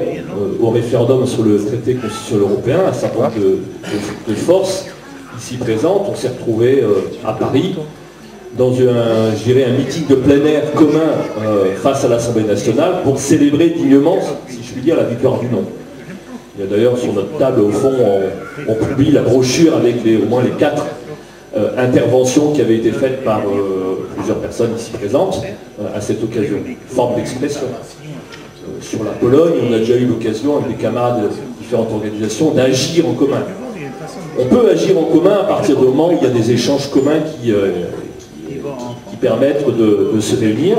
au référendum sur le traité constitutionnel européen. Un certain nombre de forces ici présentes, on s'est retrouvés à Paris dans un meeting de plein air commun face à l'Assemblée nationale pour célébrer dignement, si je puis dire, la victoire du non. Il y a d'ailleurs sur notre table, au fond, on publie la brochure avec au moins les 4 interventions qui avaient été faites par plusieurs personnes ici présentes à cette occasion. Forme d'expression. Sur la Pologne, on a déjà eu l'occasion avec des camarades de différentes organisations d'agir en commun. On peut agir en commun à partir du moment où il y a des échanges communs qui permettent de se réunir.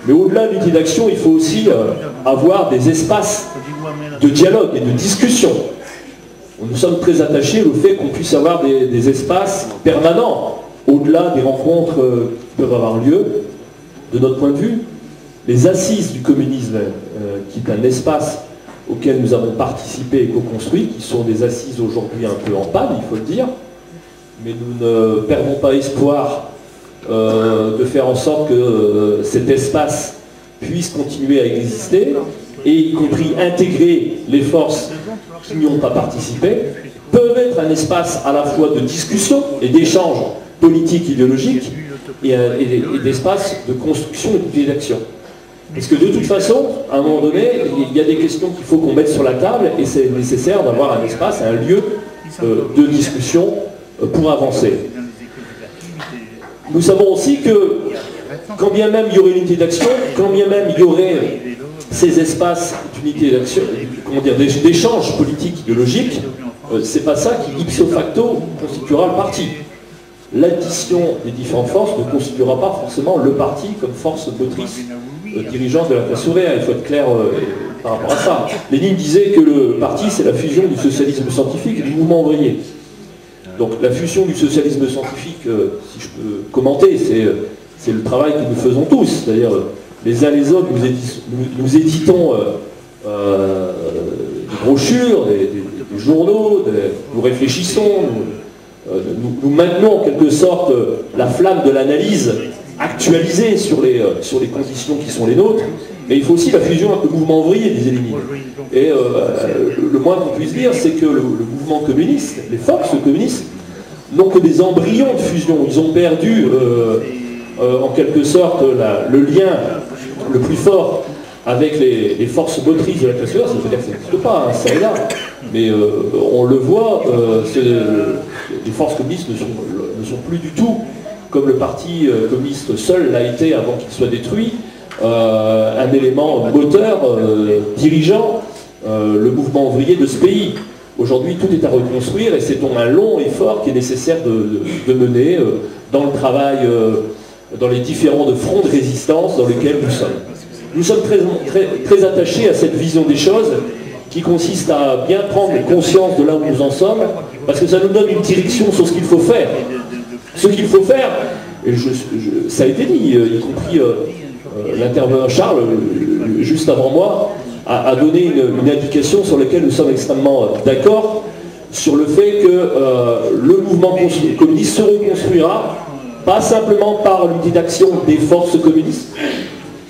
Mais au-delà de l'unité d'action, il faut aussi avoir des espaces de dialogue et de discussion. Nous sommes très attachés au fait qu'on puisse avoir des espaces permanents, au-delà des rencontres qui peuvent avoir lieu. De notre point de vue, les assises du communisme, qui est un espace auquel nous avons participé et co-construit, qui sont des assises aujourd'hui un peu en panne, il faut le dire, mais nous ne perdons pas espoir de faire en sorte que cet espace puisse continuer à exister, et y compris intégrer les forces qui n'y ont pas participé, peuvent être un espace à la fois de discussion et d'échange politique, idéologique, et d'espace de construction et d'action. Parce que de toute façon, à un moment donné, il y a des questions qu'il faut qu'on mette sur la table, et c'est nécessaire d'avoir un espace, un lieu de discussion pour avancer. Nous savons aussi que, quand bien même il y aurait une unité d'action, quand bien même il y aurait ces espaces d'unité d'action, comment dire, d'échanges politiques, idéologiques, c'est pas ça qui, ipso facto, constituera le parti. L'addition des différentes forces ne constituera pas forcément le parti comme force motrice dirigeante de la classe ouvrière. Il faut être clair par rapport à ça. Lénine disait que le parti, c'est la fusion du socialisme scientifique et du mouvement ouvrier. Donc la fusion du socialisme scientifique, si je peux commenter, c'est le travail que nous faisons tous. C'est-à-dire, les uns les autres, nous éditons des brochures, des journaux, nous réfléchissons, nous maintenons en quelque sorte la flamme de l'analyse actualisée sur les conditions qui sont les nôtres, mais il faut aussi la fusion avec le mouvement ouvrier, disait Lénine. Et le moins qu'on puisse dire, c'est que le mouvement communiste, les forces communistes, n'ont que des embryons de fusion. Ils ont perdu en quelque sorte le lien le plus fort avec les forces motrices de la classe ouvrière, ça veut dire que ça n'existe pas, hein, ça et là. Mais on le voit, les forces communistes ne sont plus du tout comme le parti communiste seul l'a été avant qu'il soit détruit, un élément moteur, dirigeant, le mouvement ouvrier de ce pays. Aujourd'hui, tout est à reconstruire et c'est donc un long effort qui est nécessaire de mener dans le travail, dans les différents fronts de résistance dans lesquels nous sommes. Nous sommes très attachés à cette vision des choses qui consiste à bien prendre conscience de là où nous en sommes, parce que ça nous donne une direction sur ce qu'il faut faire. Ce qu'il faut faire, et ça a été dit, y compris l'intervenant Charles, juste avant moi, a donné une indication sur laquelle nous sommes extrêmement d'accord, sur le fait que le mouvement communiste se reconstruira, pas simplement par l'unité d'action des forces communistes,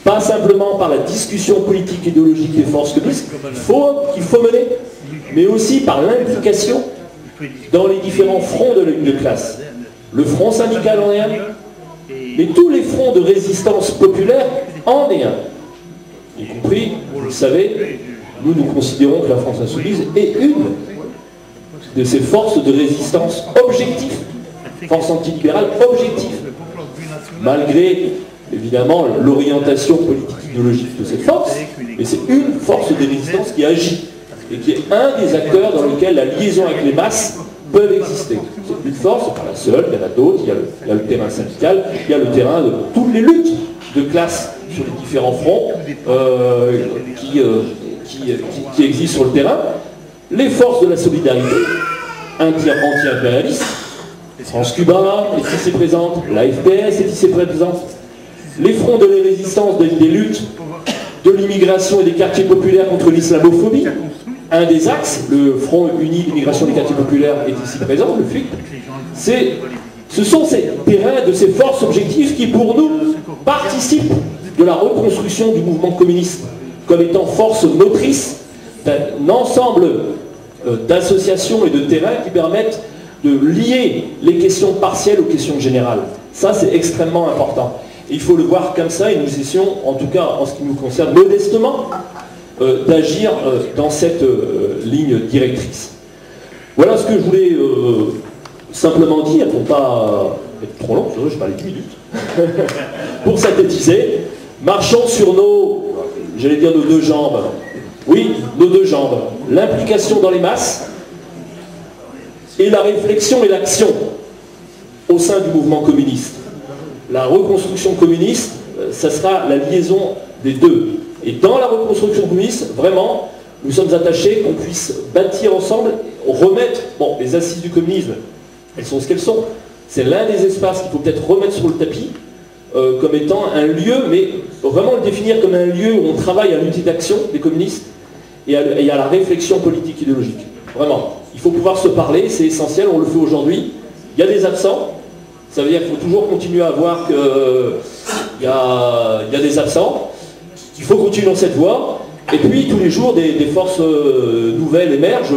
pas simplement par la discussion politique et idéologique des forces communistes qu'il faut mener, mais aussi par l'implication dans les différents fronts de la lutte de classe. Le front syndical en est un, mais tous les fronts de résistance populaire en est un. Y compris, vous le savez, nous considérons que la France insoumise est une de ces forces de résistance objectives, force antilibérale objective, malgré évidemment l'orientation politique idéologique de cette force, mais c'est une force de résistance qui agit et qui est un des acteurs dans lequel la liaison avec les masses peuvent exister. C'est une force, c'est pas la seule, il y en a d'autres, il y a le terrain syndical, il y a le terrain de toutes les luttes de classe sur les différents fronts qui existent sur le terrain. Les forces de la solidarité anti-impérialistes, France-Cuba est ici présente, la FPS est ici présente, les fronts de la résistance des luttes de l'immigration et des quartiers populaires contre l'islamophobie, un des axes, le Front uni d'immigration des quartiers populaires est ici présent, le FUIC. Ce sont ces terrains de ces forces objectives qui, pour nous, participent de la reconstruction du mouvement communiste comme étant force motrice d'un ensemble d'associations et de terrains qui permettent de lier les questions partielles aux questions générales. Ça, c'est extrêmement important. Et il faut le voir comme ça, et nous essayons, en tout cas en ce qui nous concerne, modestement, d'agir dans cette ligne directrice. Voilà ce que je voulais simplement dire, pour ne pas être trop long, je parlais 10 minutes, pour synthétiser, marchons sur j'allais dire nos deux jambes. Oui, nos deux jambes. L'implication dans les masses et la réflexion et l'action au sein du mouvement communiste. La reconstruction communiste, ça sera la liaison des deux. Et dans la reconstruction communiste, vraiment, nous sommes attachés qu'on puisse bâtir ensemble, remettre, bon, les assises du communisme, elles sont ce qu'elles sont. C'est l'un des espaces qu'il faut peut-être remettre sur le tapis, comme étant un lieu, mais vraiment le définir comme un lieu où on travaille à l'unité d'action des communistes et à la réflexion politique idéologique. Vraiment. Il faut pouvoir se parler, c'est essentiel, on le fait aujourd'hui. Il y a des absents, ça veut dire qu'il faut toujours continuer à voir qu'il y a des absents. Il faut continuer dans cette voie. Et puis, tous les jours, des forces nouvelles émergent,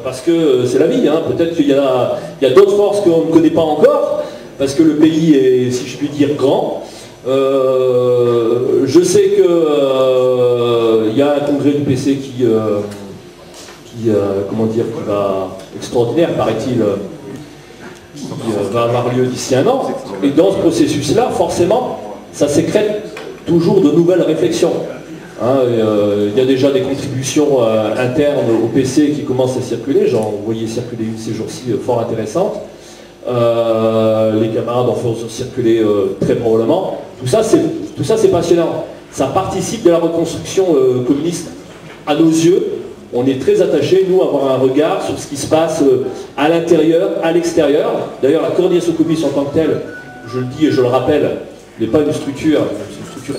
parce que c'est la vie. Hein. Peut-être qu'il y a d'autres forces qu'on ne connaît pas encore, parce que le pays est, si je puis dire, grand. Je sais qu'il y a un congrès du PC qui va extraordinaire, paraît-il, qui va avoir lieu d'ici un an. Et dans ce processus-là, forcément, ça sécrète toujours de nouvelles réflexions. Hein, il y a déjà des contributions internes au PC qui commencent à circuler. J'en voyais circuler une ces jours-ci fort intéressante. Les camarades en feront circuler très probablement. Tout ça, c'est passionnant. Ça participe de la reconstruction communiste à nos yeux. On est très attachés, nous, à avoir un regard sur ce qui se passe à l'intérieur, à l'extérieur. D'ailleurs, la coordination communiste en tant que telle, je le dis et je le rappelle, n'est pas une structure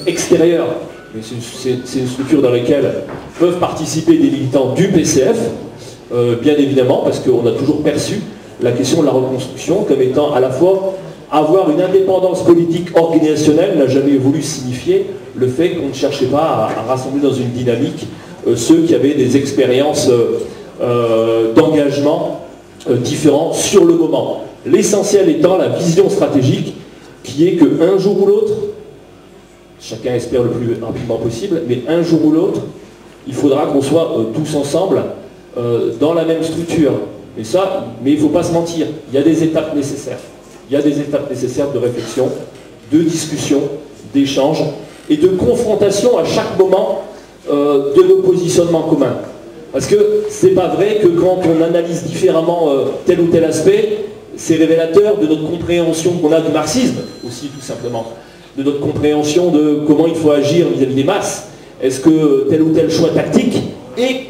extérieure, mais c'est une structure dans laquelle peuvent participer des militants du PCF, bien évidemment, parce qu'on a toujours perçu la question de la reconstruction comme étant à la fois avoir une indépendance politique organisationnelle n'a jamais voulu signifier le fait qu'on ne cherchait pas à rassembler dans une dynamique ceux qui avaient des expériences d'engagement différents sur le moment. L'essentiel étant la vision stratégique qui est qu'un jour ou l'autre, chacun espère le plus rapidement possible, mais un jour ou l'autre, il faudra qu'on soit tous ensemble dans la même structure. Mais il ne faut pas se mentir, il y a des étapes nécessaires. Il y a des étapes nécessaires de réflexion, de discussion, d'échange et de confrontation à chaque moment de nos positionnements communs. Parce que c'est pas vrai que quand on analyse différemment tel ou tel aspect, c'est révélateur de notre compréhension qu'on a du marxisme, aussi tout simplement, de notre compréhension de comment il faut agir vis-à-vis des masses. Est-ce que tel ou tel choix tactique est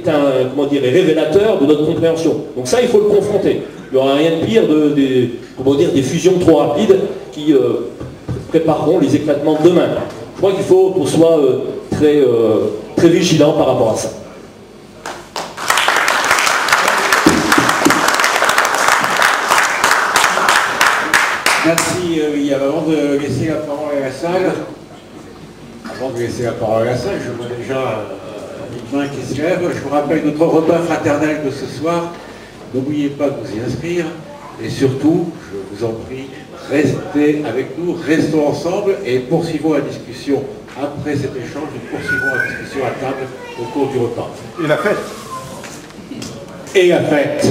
un révélateur de notre compréhension. Donc ça, il faut le confronter. Il n'y aura rien de pire des fusions trop rapides qui prépareront les éclatements de demain. Je crois qu'il faut qu'on soit très vigilant par rapport à ça. Merci William. Avant de laisser la parole à la salle, je vois déjà une main qui se lève. Je vous rappelle notre repas fraternel de ce soir. N'oubliez pas de vous y inscrire. Et surtout, je vous en prie, restez avec nous, restons ensemble et poursuivons la discussion. Après cet échange, nous poursuivons la discussion à table au cours du repas. Et la fête. Et la fête.